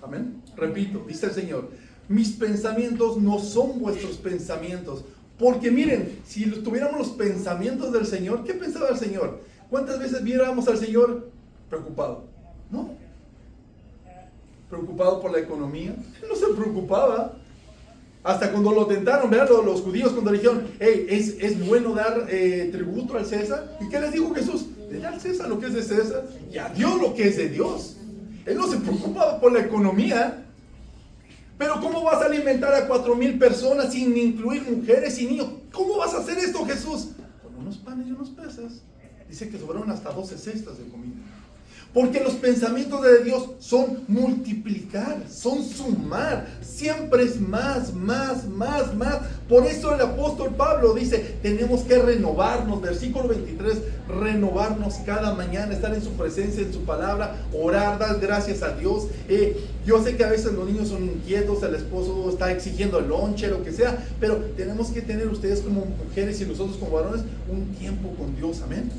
Amén. Repito, dice el Señor, mis pensamientos no son vuestros pensamientos, porque miren, si tuviéramos los pensamientos del Señor, ¿qué pensaba el Señor? ¿Cuántas veces viéramos al Señor preocupado? ¿No? Preocupado por la economía. Él no se preocupaba. Hasta cuando lo tentaron, vean los judíos cuando le dijeron, hey, es bueno dar tributo al César. ¿Y qué les dijo Jesús? Den al César lo que es de César y a Dios lo que es de Dios. Él no se preocupaba por la economía. Pero ¿cómo vas a alimentar a 4,000 personas sin incluir mujeres y niños? ¿Cómo vas a hacer esto, Jesús? Con unos panes y unos peces. Dice que sobraron hasta 12 cestas de comida. Porque los pensamientos de Dios son multiplicar, son sumar. Siempre es más. Por eso el apóstol Pablo dice, tenemos que renovarnos. Versículo 23, renovarnos cada mañana, estar en su presencia, en su palabra, orar, dar gracias a Dios. Yo sé que a veces los niños son inquietos, el esposo está exigiendo el lonche, lo que sea, pero tenemos que tener ustedes como mujeres y nosotros como varones un tiempo con Dios, amén.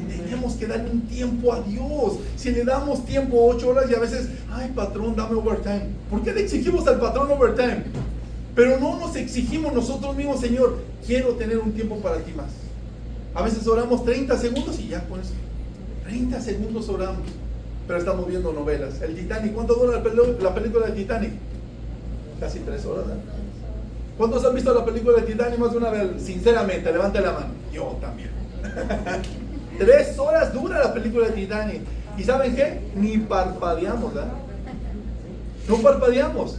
Tenemos que darle un tiempo a Dios. Si le damos tiempo 8 horas y a veces, ay patrón, dame overtime. ¿Por qué le exigimos al patrón overtime? Pero no nos exigimos nosotros mismos, Señor, quiero tener un tiempo para ti más. A veces oramos 30 segundos y ya con eso. 30 segundos oramos. Pero estamos viendo novelas. El Titanic, ¿cuánto dura la película del Titanic? Casi 3 horas, ¿eh? ¿Cuántos han visto la película del Titanic más de una vez? Sinceramente, levante la mano. Yo también. 3 horas dura la película de Titanic. ¿Y saben qué? Ni parpadeamos, ¿verdad? No parpadeamos.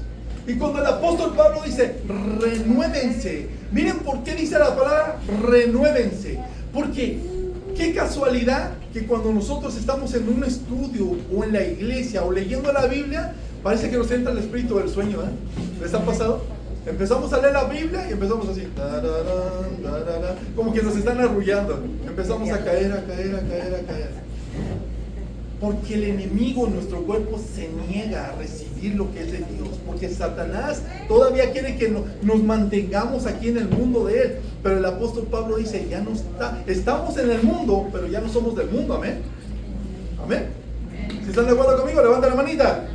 Y cuando el apóstol Pablo dice, renuévense. Miren por qué dice la palabra renuévense. Porque Qué casualidad que cuando nosotros estamos en un estudio o en la iglesia o leyendo la Biblia, parece que nos entra el espíritu del sueño, ¿eh? ¿Les ha pasado? Empezamos a leer la Biblia y empezamos así, tararán, tararán, como que nos están arrullando. Empezamos a caer, a caer, a caer, a caer. Porque el enemigo en nuestro cuerpo se niega a recibir lo que es de Dios. Porque Satanás todavía quiere que nos mantengamos aquí en el mundo de él. Pero el apóstol Pablo dice, ya no está, estamos en el mundo, pero ya no somos del mundo, amén. Amén. ¿Si están de acuerdo conmigo? Levanta la manita.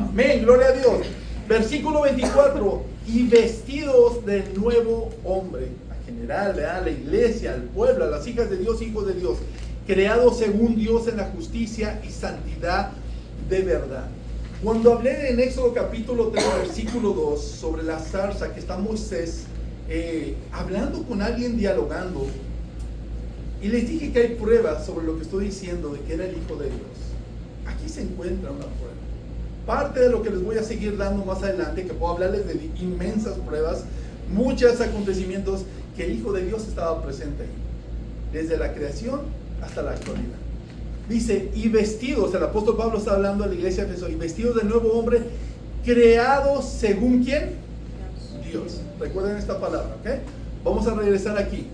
Amén, gloria a Dios. Versículo 24, y vestidos del nuevo hombre. En general, ¿verdad? La iglesia, el pueblo, a las hijas de Dios, hijos de Dios, creados según Dios en la justicia y santidad de verdad. Cuando hablé en Éxodo capítulo 3, versículo 2, sobre la zarza que está Moisés hablando con alguien, dialogando, y les dije que hay pruebas sobre lo que estoy diciendo de que era el Hijo de Dios. Aquí se encuentra una prueba. Parte de lo que les voy a seguir dando más adelante, que puedo hablarles de inmensas pruebas, muchos acontecimientos que el Hijo de Dios estaba presente ahí, desde la creación hasta la actualidad. Dice, y vestidos, el apóstol Pablo está hablando a la iglesia de Efeso, y vestidos del nuevo hombre, creados según ¿quién? Dios. Recuerden esta palabra, ¿ok? Vamos a regresar aquí.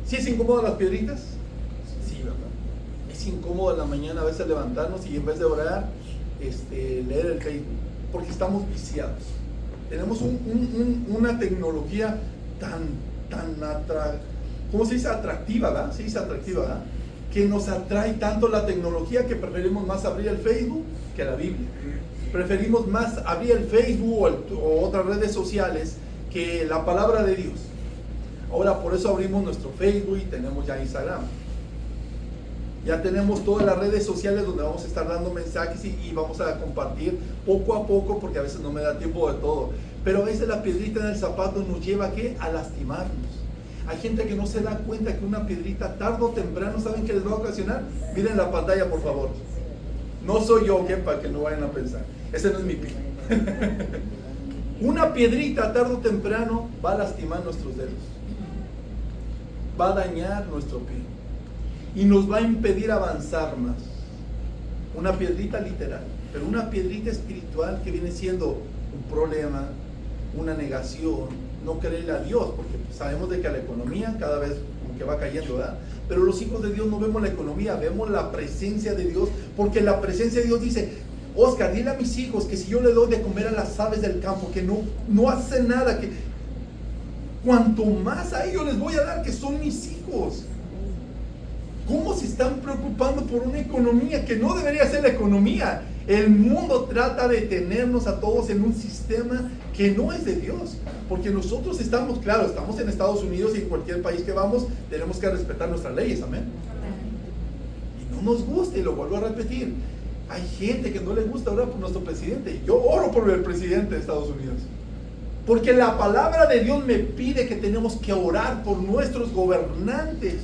¿Sí es incómodo las piedritas? Sí, ¿verdad? Es incómodo en la mañana a veces levantarnos y en vez de orar, leer el Facebook, porque estamos viciados. Tenemos una tecnología ¿cómo se dice? Atractiva, ¿verdad? Se dice atractiva, ¿verdad? Que nos atrae tanto la tecnología que preferimos más abrir el Facebook que la Biblia. Preferimos más abrir el Facebook o otras redes sociales que la palabra de Dios. Ahora por eso abrimos nuestro Facebook y tenemos ya Instagram. Ya tenemos todas las redes sociales donde vamos a estar dando mensajes y vamos a compartir poco a poco, porque a veces no me da tiempo de todo. Pero a veces la piedrita en el zapato nos lleva ¿a qué? A lastimarnos. Hay gente que no se da cuenta que una piedrita tarde o temprano, ¿saben qué les va a ocasionar? Miren la pantalla, por favor. No soy yo, ¿qué? Para que no vayan a pensar. Ese no es mi pie. Una piedrita tarde o temprano va a lastimar nuestros dedos. Va a dañar nuestro pie. Y nos va a impedir avanzar más. Una piedrita literal, pero una piedrita espiritual que viene siendo un problema, una negación, no creerle a Dios, porque sabemos de que la economía cada vez como que va cayendo, ¿verdad? Pero los hijos de Dios no vemos la economía, vemos la presencia de Dios, porque la presencia de Dios dice, Oscar, dile a mis hijos que si yo le doy de comer a las aves del campo, que no hacen nada, que cuanto más a ellos les voy a dar, que son mis hijos. ¿Cómo se están preocupando por una economía que no debería ser la economía? El mundo trata de tenernos a todos en un sistema que no es de Dios. Porque nosotros estamos, claro, estamos en Estados Unidos y en cualquier país que vamos, tenemos que respetar nuestras leyes, amén. Y no nos gusta, y lo vuelvo a repetir. Hay gente que no le gusta orar por nuestro presidente. Yo oro por el presidente de Estados Unidos. Porque la palabra de Dios me pide que tenemos que orar por nuestros gobernantes.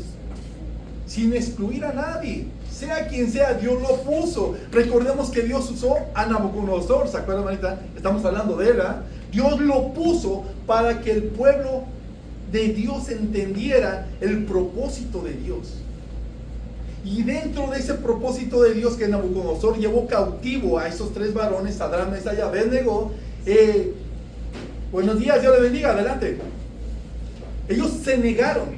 Sin excluir a nadie, sea quien sea, Dios lo puso. Recordemos que Dios usó a Nabucodonosor, ¿se acuerdan ahorita? Estamos hablando de él, ¿eh? Dios lo puso para que el pueblo de Dios entendiera el propósito de Dios. Y dentro de ese propósito de Dios que Nabucodonosor llevó cautivo a esos tres varones, Sadrach, Mesach y Abednego, buenos días, Dios le bendiga, adelante. Ellos se negaron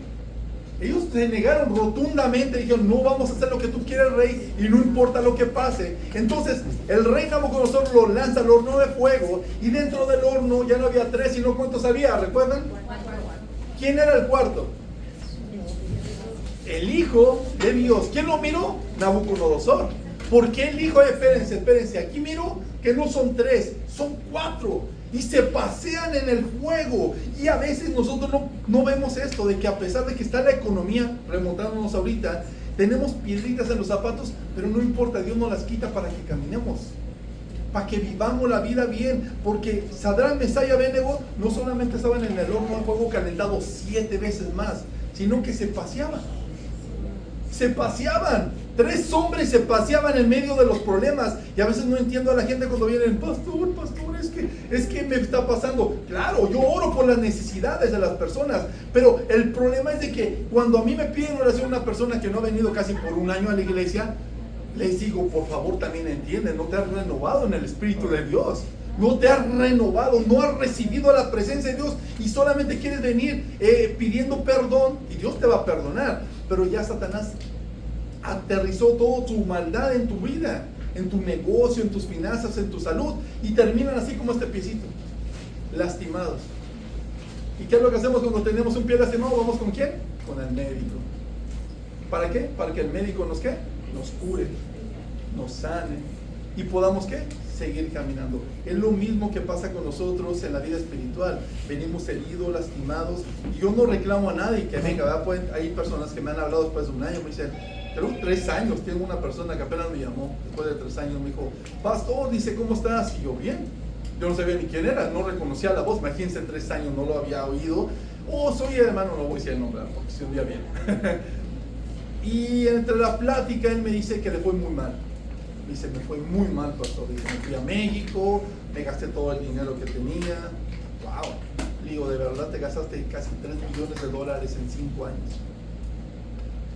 rotundamente, dijeron, no vamos a hacer lo que tú quieres, rey, y no importa lo que pase. Entonces el rey Nabucodonosor lo lanza al horno de fuego, y dentro del horno ya no había tres, sino ¿cuántos había? ¿Recuerdan? ¿Quién era el cuarto? El Hijo de Dios. ¿Quién lo miró? Nabucodonosor. ¿Por qué el Hijo? Espérense, aquí miro que no son tres, son cuatro. Y se pasean en el fuego. Y a veces nosotros no vemos esto, de que a pesar de que está la economía, remontándonos ahorita, tenemos piedritas en los zapatos, pero no importa, Dios nos las quita para que caminemos, para que vivamos la vida bien. Porque Sadrach, Mesach y Abednego no solamente estaban en el horno de fuego calentado 7 veces más, sino que se paseaban. se paseaban. 3 hombres se paseaban en medio de los problemas. Y a veces no entiendo a la gente cuando vienen, pastor, es que me está pasando. Claro, yo oro por las necesidades de las personas, pero el problema es de que cuando a mí me piden oración una persona que no ha venido casi por un año a la iglesia, les digo, por favor, también entiende, no te has renovado en el Espíritu de Dios. No te has renovado, no has recibido la presencia de Dios y solamente quieres venir pidiendo perdón, y Dios te va a perdonar, pero ya Satanás aterrizó toda su maldad en tu vida, en tu negocio, en tus finanzas, en tu salud, y terminan así como este piecito, lastimados. ¿Y qué es lo que hacemos cuando tenemos un pie lastimado? ¿Vamos con quién? Con el médico. ¿Para qué? Para que el médico nos ¿qué? Nos cure, nos sane y podamos ¿qué? Seguir caminando. Es lo mismo que pasa con nosotros en la vida espiritual. Venimos heridos, lastimados, y yo no reclamo a nadie que venga, ¿verdad? Hay personas que me han hablado después de un año, me dicen, pero 3 años, tengo una persona que apenas me llamó, después de 3 años, me dijo, pastor, dice, ¿cómo estás? Y yo, bien. Yo no sabía ni quién era, no reconocía la voz, imagínense, 3 años no lo había oído. Oh, soy hermano, no voy a decir el nombre, porque si un día viene. Y entre la plática, él me dice que le fue muy mal. Dice, me fue muy mal, pastor. Dice, me fui a México, me gasté todo el dinero que tenía. Wow. Le digo, de verdad te gastaste casi $3 millones en 5 años.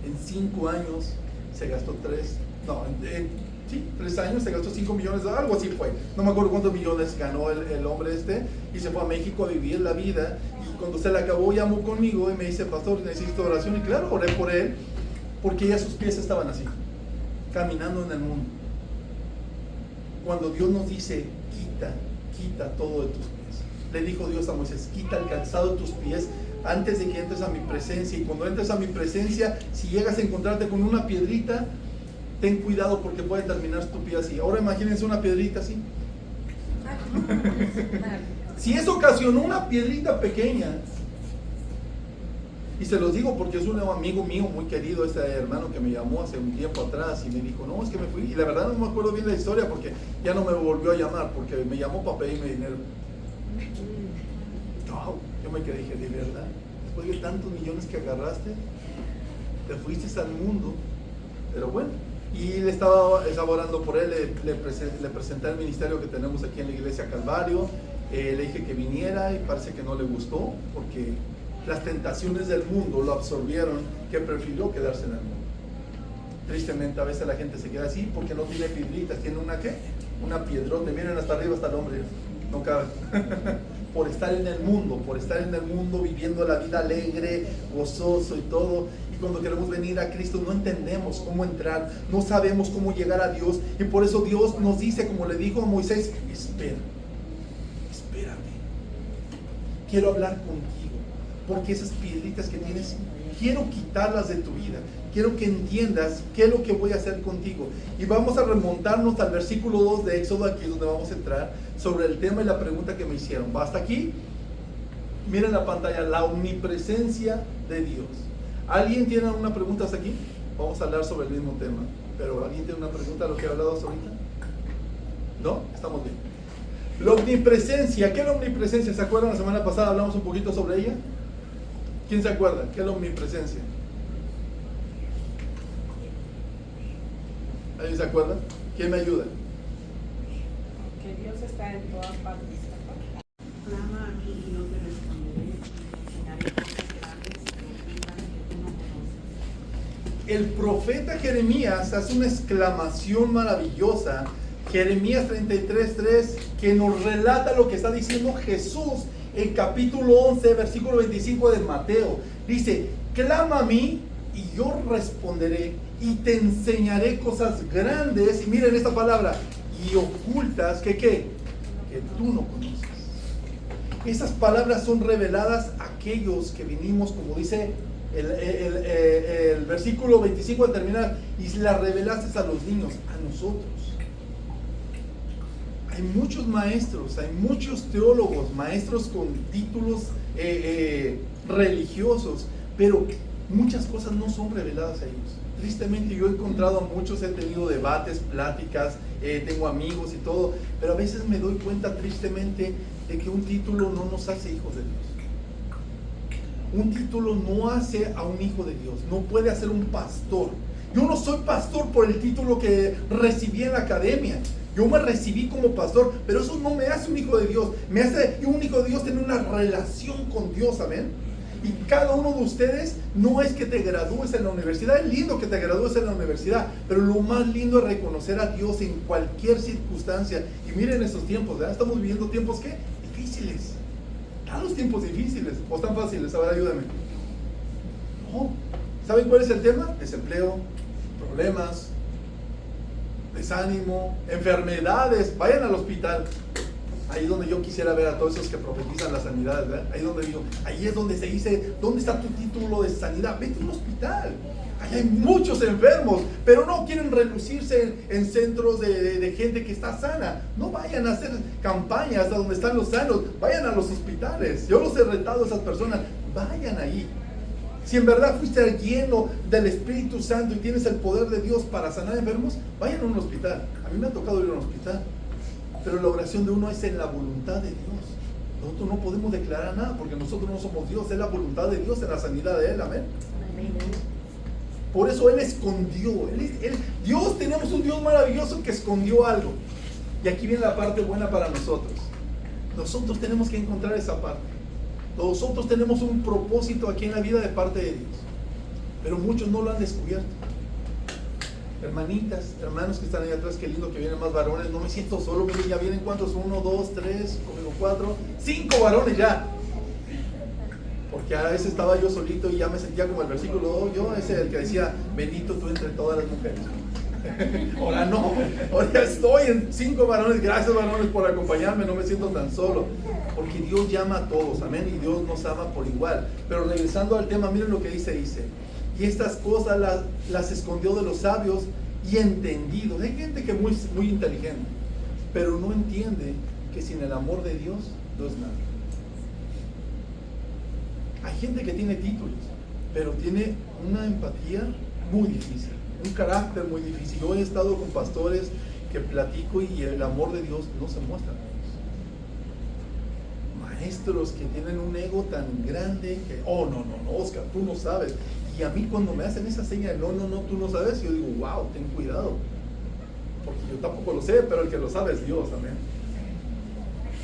En 5 años se gastó 3 años se gastó 5 millones, algo así fue. No me acuerdo cuántos millones ganó el hombre y se fue a México a vivir la vida. Y cuando se le acabó, llamó conmigo y me dice, pastor, necesito oración. Y claro, oré por él, porque ya sus pies estaban así, caminando en el mundo. Cuando Dios nos dice, quita todo de tus pies. Le dijo Dios a Moisés, quita el calzado de tus pies antes de que entres a mi presencia. Y cuando entres a mi presencia, si llegas a encontrarte con una piedrita, ten cuidado porque puede terminar tu pie así. Ahora imagínense una piedrita así. Si eso ocasionó una piedrita pequeña, y se los digo porque es un amigo mío muy querido, este hermano que me llamó hace un tiempo atrás y me dijo, no, es que me fui, y la verdad no me acuerdo bien la historia porque ya no me volvió a llamar, porque me llamó para pedirme dinero. Wow, yo me quedé, dije, de verdad, después de tantos millones que agarraste, te fuiste al mundo. Pero bueno, y le estaba orando por él, le presenté el ministerio que tenemos aquí en la iglesia Calvario, le dije que viniera y parece que no le gustó porque las tentaciones del mundo lo absorbieron, que prefirió quedarse en el mundo. Tristemente a veces la gente se queda así porque no tiene piedritas, tiene una ¿qué? Una piedrota. Miren hasta arriba está el hombre, no cabe. Por estar en el mundo, viviendo la vida alegre, gozoso y todo. Y cuando queremos venir a Cristo no entendemos cómo entrar, no sabemos cómo llegar a Dios, y por eso Dios nos dice, como le dijo a Moisés, espérate, quiero hablar contigo, porque esas piedritas que tienes, quiero quitarlas de tu vida, quiero que entiendas qué es lo que voy a hacer contigo. Y vamos a remontarnos al versículo 2 de Éxodo, aquí es donde vamos a entrar, sobre el tema y la pregunta que me hicieron. ¿Va hasta aquí? Miren la pantalla, la omnipresencia de Dios. ¿Alguien tiene alguna pregunta hasta aquí? Vamos a hablar sobre el mismo tema, pero ¿alguien tiene una pregunta a lo que he hablado hasta ahorita? ¿No? Estamos bien. La omnipresencia, ¿qué es la omnipresencia? ¿Se acuerdan? La semana pasada hablamos un poquito sobre ella. ¿Quién se acuerda? ¿Qué es la omnipresencia? ¿Alguien se acuerda? ¿Quién me ayuda? Que Dios está en todas partes. Clama a mí y yo te responderé, enseñaré cosas grandes que ocultan que tú no conoces. El profeta Jeremías hace una exclamación maravillosa, Jeremías 33:3, que nos relata lo que está diciendo Jesús en capítulo 11, versículo 25 de Mateo. Dice, clama a mí y yo responderé y te enseñaré cosas grandes, y miren esta palabra, y ocultas, que tú no conoces. Esas palabras son reveladas a aquellos que vinimos, como dice el versículo 25 de terminar, y las revelaste a los niños, a nosotros. Hay muchos maestros, hay muchos teólogos, maestros con títulos religiosos, pero muchas cosas no son reveladas a ellos. Tristemente yo he encontrado a muchos, he tenido debates, pláticas, tengo amigos y todo, pero a veces me doy cuenta tristemente de que un título no nos hace hijos de Dios. Un título no hace a un hijo de Dios, no puede hacer un pastor. Yo no soy pastor por el título que recibí en la academia. Yo me recibí como pastor, pero eso no me hace un hijo de Dios. Me hace un hijo de Dios tener una relación con Dios, amén. Y cada uno de ustedes no es que te gradúes en la universidad. Es lindo que te gradúes en la universidad, pero lo más lindo es reconocer a Dios en cualquier circunstancia. Y miren esos tiempos, ¿verdad? Estamos viviendo tiempos, ¿qué? Difíciles. ¿Están los tiempos difíciles o están fáciles? A ver, ayúdame. No. ¿Saben cuál es el tema? Desempleo, problemas, desánimo, enfermedades. Vayan al hospital. Ahí es donde yo quisiera ver a todos esos que profetizan la sanidad, ¿verdad? Ahí donde digo, ahí es donde se dice, ¿dónde está tu título de sanidad? Vete a un hospital. Ahí hay muchos enfermos, pero no quieren relucirse en centros de gente que está sana. No vayan a hacer campañas a donde están los sanos, vayan a los hospitales. Yo los he retado a esas personas, vayan ahí. Si en verdad fuiste lleno del Espíritu Santo y tienes el poder de Dios para sanar enfermos, vayan a un hospital. A mí me ha tocado ir a un hospital. Pero la oración de uno es en la voluntad de Dios. Nosotros no podemos declarar nada porque nosotros no somos Dios. Es la voluntad de Dios en la sanidad de Él. Amén. Por eso Él escondió. Dios, tenemos un Dios maravilloso que escondió algo. Y aquí viene la parte buena para nosotros. Nosotros tenemos que encontrar esa parte. Nosotros tenemos un propósito aquí en la vida de parte de Dios. Pero muchos no lo han descubierto. Hermanitas, hermanos que están ahí atrás, qué lindo que vienen más varones. No me siento solo, miren, ya vienen cuántos, 1, 2, 3, conmigo 4, 5 varones ya. Porque a veces estaba yo solito y ya me sentía como el versículo 2, yo ese el que decía, bendito tú entre todas las mujeres. Ahora no, ahora ya estoy en 5 varones, gracias varones por acompañarme, no me siento tan solo. Porque Dios llama a todos, amén, y Dios nos ama por igual. Pero regresando al tema, miren lo que dice. Y estas cosas las escondió de los sabios y entendidos. Hay gente que es muy inteligente, pero no entiende que sin el amor de Dios no es nada. Hay gente que tiene títulos, pero tiene una empatía muy difícil, un carácter muy difícil. Yo he estado con pastores que platico y el amor de Dios no se muestra. Maestros que tienen un ego tan grande que, oh, no, Oscar, tú no sabes. Y a mí cuando me hacen esa seña de no, tú no sabes, yo digo, wow, ten cuidado. Porque yo tampoco lo sé, pero el que lo sabe es Dios, amén.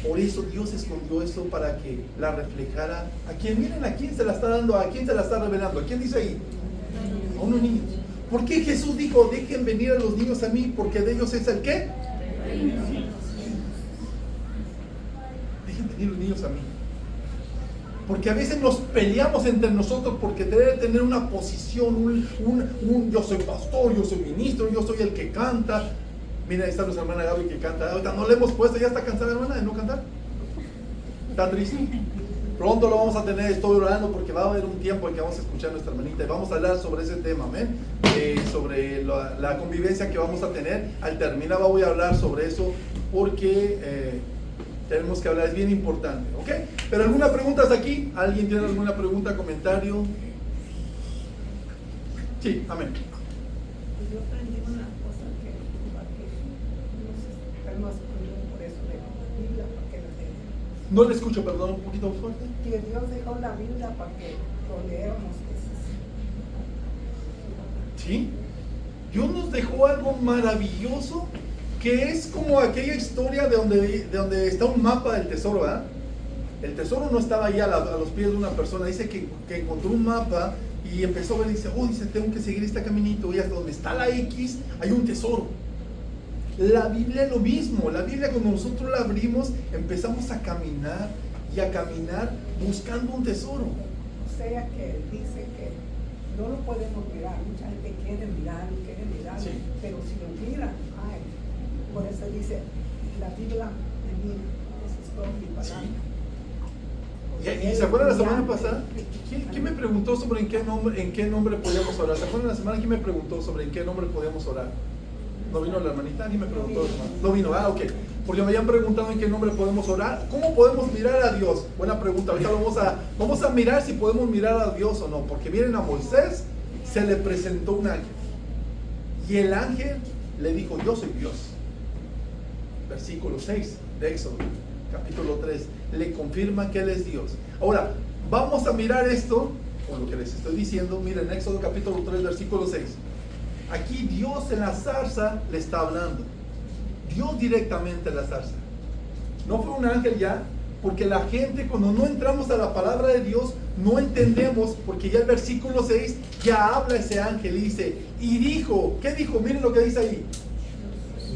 Por eso Dios escondió eso para que la reflejara. ¿A quién? Miren, ¿a quién se la está dando? ¿A quién se la está revelando? ¿A quién dice ahí? A unos niños. ¿Por qué Jesús dijo, dejen venir a los niños a mí? Porque de ellos es el ¿qué? Dejen venir los niños a mí. Porque a veces nos peleamos entre nosotros porque debe tener una posición, yo soy pastor, yo soy ministro, yo soy el que canta. Mira, ahí está nuestra hermana Gaby que canta. Ahorita no le hemos puesto, ¿ya está cansada, hermana, de no cantar? ¿Está triste? Pronto lo vamos a tener, estoy orando porque va a haber un tiempo en que vamos a escuchar a nuestra hermanita y vamos a hablar sobre ese tema, amén. Sobre la convivencia que vamos a tener. Al terminar voy a hablar sobre eso porque tenemos que hablar, es bien importante, ¿ok? Pero ¿alguna pregunta hasta aquí? ¿Alguien tiene alguna pregunta, comentario? Sí, amén. Yo aprendí una cosa que nos estamos escondiendo por eso de la Biblia, para que la leamos. No le escucho, perdón, un poquito fuerte. Que Dios dejó la Biblia para que lo leamos. ¿Sí? Dios nos dejó algo maravilloso, que es como aquella historia de donde está un mapa del tesoro, ¿verdad? El tesoro no estaba ahí a los pies de una persona. Dice que encontró un mapa y empezó a ver y dice, tengo que seguir este caminito y hasta donde está la X hay un tesoro. La Biblia es lo mismo. La Biblia, cuando nosotros la abrimos, empezamos a caminar y a caminar buscando un tesoro. O sea que dice que no lo podemos mirar. Mucha gente quiere mirar, Sí. pero si lo miran, ay, por eso dice, la Biblia me mira. Eso es todo mi palabra. ¿Y se acuerdan la semana pasada? ¿Quién me preguntó sobre en qué nombre podíamos orar? ¿Se acuerdan la semana? ¿Quién me preguntó sobre en qué nombre podíamos orar? ¿No vino la hermanita? ¿Quién me preguntó? No vino, ok. Porque me habían preguntado en qué nombre podemos orar. ¿Cómo podemos mirar a Dios? Buena pregunta. Ahorita vamos a mirar si podemos mirar a Dios o no. Porque miren, a Moisés se le presentó un ángel. Y el ángel le dijo, yo soy Dios. Versículo 6 de Éxodo, capítulo 3. Le confirma que Él es Dios. Ahora, vamos a mirar esto, con lo que les estoy diciendo. Miren, Éxodo capítulo 3, versículo 6. Aquí Dios en la zarza le está hablando. Dios directamente en la zarza. No fue un ángel ya, porque la gente cuando no entramos a la palabra de Dios no entendemos, porque ya el versículo 6 ya habla ese ángel y dice, y dijo, ¿qué dijo? Miren lo que dice ahí.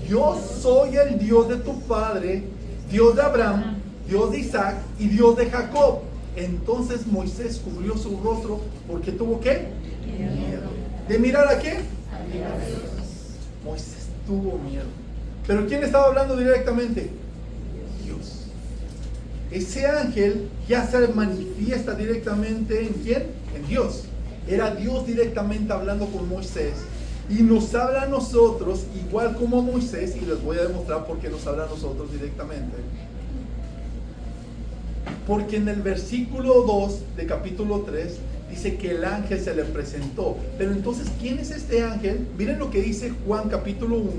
Yo soy el Dios de tu padre, Dios de Abraham, Dios de Isaac y Dios de Jacob. Entonces Moisés cubrió su rostro porque tuvo ¿qué? Miedo. ¿De mirar a qué? Moisés tuvo miedo. ¿Pero quién estaba hablando directamente? Dios. Ese ángel ya se manifiesta directamente ¿en quién? En Dios. Era Dios directamente hablando con Moisés. Y nos habla a nosotros igual como a Moisés. Y les voy a demostrar por qué nos habla a nosotros directamente. Porque en el versículo 2 de capítulo 3 dice que el ángel se le presentó. Pero entonces, ¿quién es este ángel? Miren lo que dice Juan capítulo 1,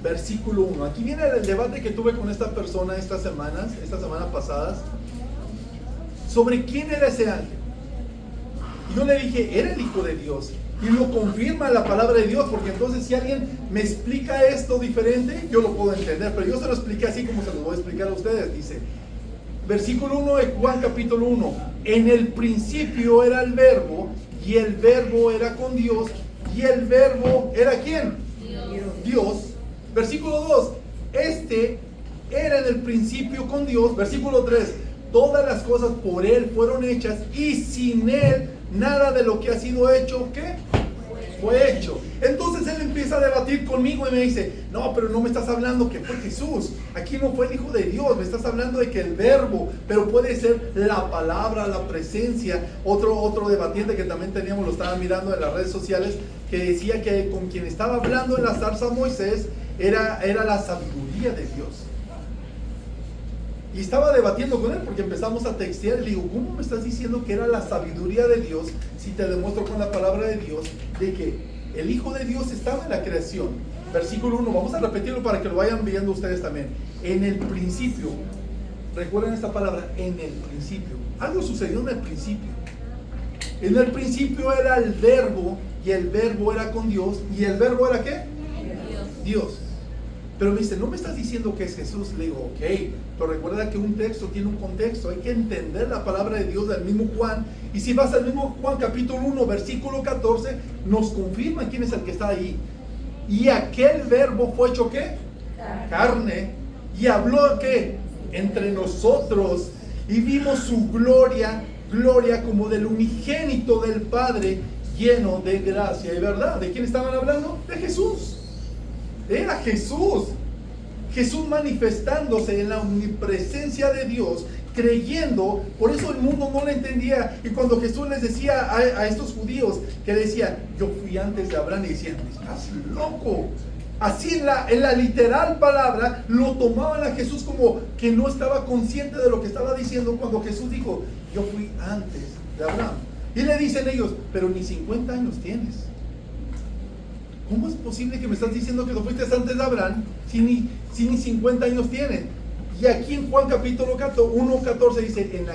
versículo 1. Aquí viene el debate que tuve con esta persona estas semanas pasadas, sobre quién era ese ángel. Y yo le dije, era el Hijo de Dios. Y lo confirma la palabra de Dios, porque entonces si alguien me explica esto diferente, yo lo puedo entender. Pero yo se lo expliqué así como se lo voy a explicar a ustedes. Dice, versículo 1 de Juan capítulo 1. En el principio era el verbo, y el verbo era con Dios, y el verbo era ¿quién? Dios. Versículo 2. Este era en el principio con Dios. Versículo 3. Todas las cosas por Él fueron hechas, y sin Él nada de lo que ha sido hecho, ¿qué? Fue hecho. Entonces él empieza a debatir conmigo y me dice, no, pero no me estás hablando que fue Jesús. Aquí no fue el Hijo de Dios, me estás hablando de que el verbo, pero puede ser la palabra, la presencia. Otro debatiente que también teníamos, lo estaba mirando en las redes sociales, que decía que con quien estaba hablando en la zarza Moisés era la sabiduría de Dios. Y estaba debatiendo con él porque empezamos a textear. Le digo, ¿cómo me estás diciendo que era la sabiduría de Dios si te demuestro con la palabra de Dios de que el Hijo de Dios estaba en la creación? Versículo 1, vamos a repetirlo para que lo vayan viendo ustedes también. En el principio, recuerden esta palabra, en el principio. Algo sucedió en el principio. En el principio era el verbo, y el verbo era con Dios. ¿Y el verbo era qué? Dios. Pero me dice, ¿no me estás diciendo que es Jesús? Le digo, ok, pero recuerda que un texto tiene un contexto. Hay que entender la palabra de Dios del mismo Juan. Y si vas al mismo Juan capítulo 1, versículo 14, nos confirma quién es el que está ahí. Y aquel verbo fue hecho ¿qué? Carne. Y habló ¿qué? Entre nosotros. Y vimos su gloria, gloria como del unigénito del Padre, lleno de gracia y verdad. ¿De quién estaban hablando? De Jesús. Era Jesús. Jesús manifestándose en la omnipresencia de Dios, creyendo. Por eso el mundo no lo entendía. Y cuando Jesús les decía a estos judíos que decían, yo fui antes de Abraham, y decían, estás loco. Así en la literal palabra lo tomaban a Jesús como que no estaba consciente de lo que estaba diciendo cuando Jesús dijo, yo fui antes de Abraham. Y le dicen ellos, pero ni 50 años tienes. ¿Cómo es posible que me estás diciendo que lo fuiste antes de Abraham si ni 50 años tienen? Y aquí en Juan capítulo 1:14 dice,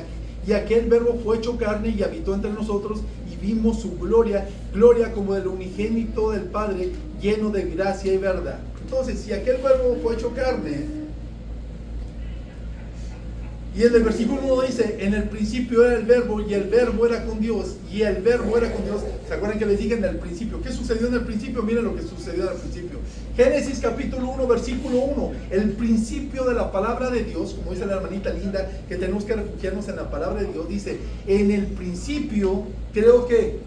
y aquel verbo fue hecho carne y habitó entre nosotros, y vimos su gloria, gloria como del unigénito del Padre, lleno de gracia y verdad. Entonces, si aquel verbo fue hecho carne, y en el versículo 1 dice, en el principio era el verbo, y el verbo era con Dios, y el verbo era con Dios. ¿Se acuerdan que les dije en el principio? ¿Qué sucedió en el principio? Miren lo que sucedió en el principio. Génesis capítulo 1, versículo 1. El principio de la palabra de Dios, como dice la hermanita linda, que tenemos que refugiarnos en la palabra de Dios, dice, en el principio, creo que,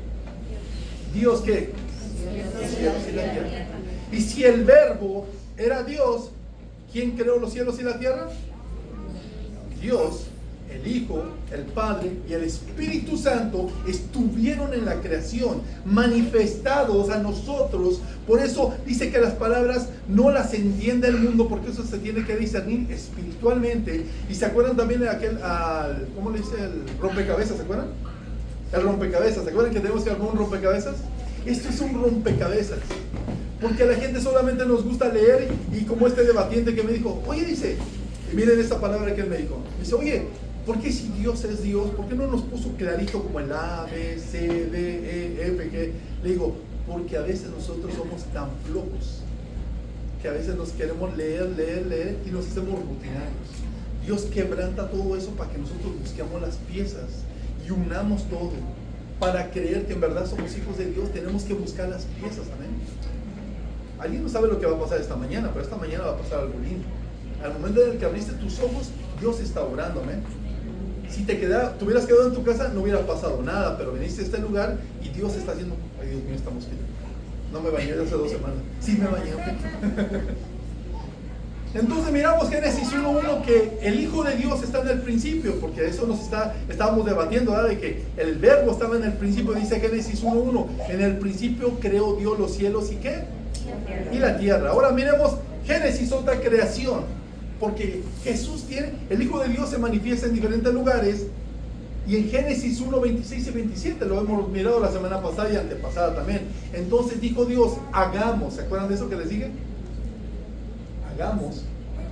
¿Dios qué? Los cielos y la tierra. Y si el verbo era Dios, ¿quién creó los cielos y la tierra? Dios, el Hijo, el Padre y el Espíritu Santo estuvieron en la creación, manifestados a nosotros. Por eso dice que las palabras no las entiende el mundo, porque eso se tiene que discernir espiritualmente. Y se acuerdan también de ¿cómo le dice? El rompecabezas, ¿se acuerdan? El rompecabezas, ¿se acuerdan que tenemos que armar un rompecabezas? Esto es un rompecabezas, porque a la gente solamente nos gusta leer, y como este debatiente que me dijo, oye, dice, y miren esta palabra que él me dijo. Dice, oye, ¿por qué si Dios es Dios? ¿Por qué no nos puso clarito como el A, B, C, D, E, F, G? Le digo, Porque a veces nosotros somos tan flojos que a veces nos queremos leer y nos hacemos rutinarios. Dios quebranta todo eso para que nosotros busquemos las piezas y unamos todo. Para creer que en verdad somos hijos de Dios, tenemos que buscar las piezas. Amén. Alguien no sabe lo que va a pasar esta mañana, pero esta mañana va a pasar algo lindo. Al momento en el que abriste tus ojos, Dios está obrando. Amén. Si te hubieras quedado en tu casa, no hubiera pasado nada, pero viniste a este lugar y Dios está haciendo. Ay, Dios mío, esta mosquita. No me bañé desde hace 2 semanas. Sí me bañé, ok. Entonces miramos Génesis 1:1 que el Hijo de Dios está en el principio, porque eso estábamos debatiendo, ¿verdad? De que el verbo estaba en el principio. Dice Génesis 1:1, en el principio creó Dios los cielos y ¿qué? Y la tierra. Ahora miremos Génesis, otra creación, porque Jesús el Hijo de Dios se manifiesta en diferentes lugares. Y en Génesis 1, 26 y 27 lo hemos mirado la semana pasada y antepasada también. Entonces dijo Dios, hagamos. ¿Se acuerdan de eso que les dije? Hagamos.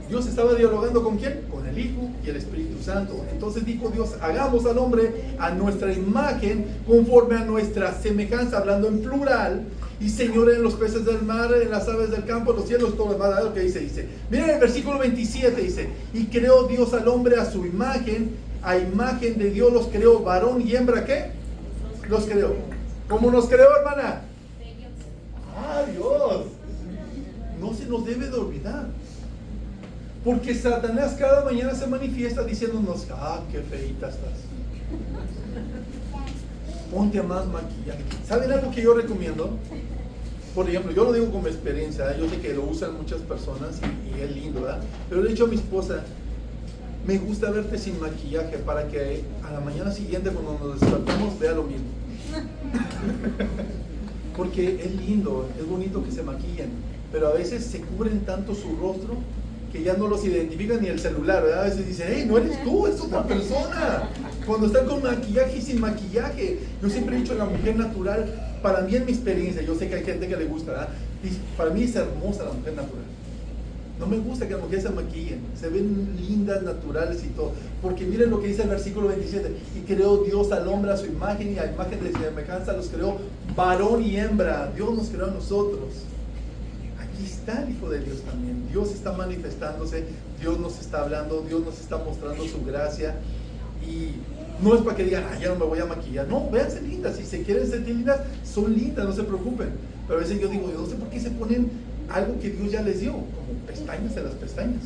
Dios estaba dialogando ¿con quién? Con el Hijo y el Espíritu Santo. Entonces dijo Dios, hagamos al hombre a nuestra imagen, conforme a nuestra semejanza, hablando en plural, y señore en los peces del mar, en las aves del campo, en los cielos, todo lo demás. Lo que dice. Miren el versículo 27, dice, y creó Dios al hombre a su imagen, a imagen de Dios los creó, varón y hembra, ¿qué? Los creó. ¿Cómo nos creó, hermana? ¡Ah, Dios! No se nos debe de olvidar. Porque Satanás cada mañana se manifiesta diciéndonos, qué feita estás. Ponte más maquillaje. ¿Saben algo que yo recomiendo? Por ejemplo, yo lo digo como experiencia, yo sé que lo usan muchas personas y es lindo, ¿verdad? Pero le he dicho a mi esposa, me gusta verte sin maquillaje para que a la mañana siguiente cuando nos despertemos vea lo mismo. Porque es lindo, es bonito que se maquillen, pero a veces se cubren tanto su rostro que ya no los identifican ni el celular, ¿verdad? A veces dicen, hey, no eres tú, es otra persona. Cuando están con maquillaje y sin maquillaje. Yo siempre he dicho, la mujer natural, para mí en mi experiencia, yo sé que hay gente que le gusta, ¿verdad? Para mí es hermosa la mujer natural. No me gusta que las mujeres se maquillen, se ven lindas, naturales y todo. Porque miren lo que dice el versículo 27. Y creó Dios al hombre a su imagen, y a imagen de semejanza los creó, varón y hembra. Dios nos creó a nosotros. Aquí está el Hijo de Dios también. Dios está manifestándose, Dios nos está hablando, Dios nos está mostrando su gracia. Y no es para que digan, ya no me voy a maquillar. No, véanse lindas. Si se quieren sentir lindas, son lindas, no se preocupen. Pero a veces yo digo, yo no sé por qué se ponen algo que Dios ya les dio, como pestañas en las pestañas.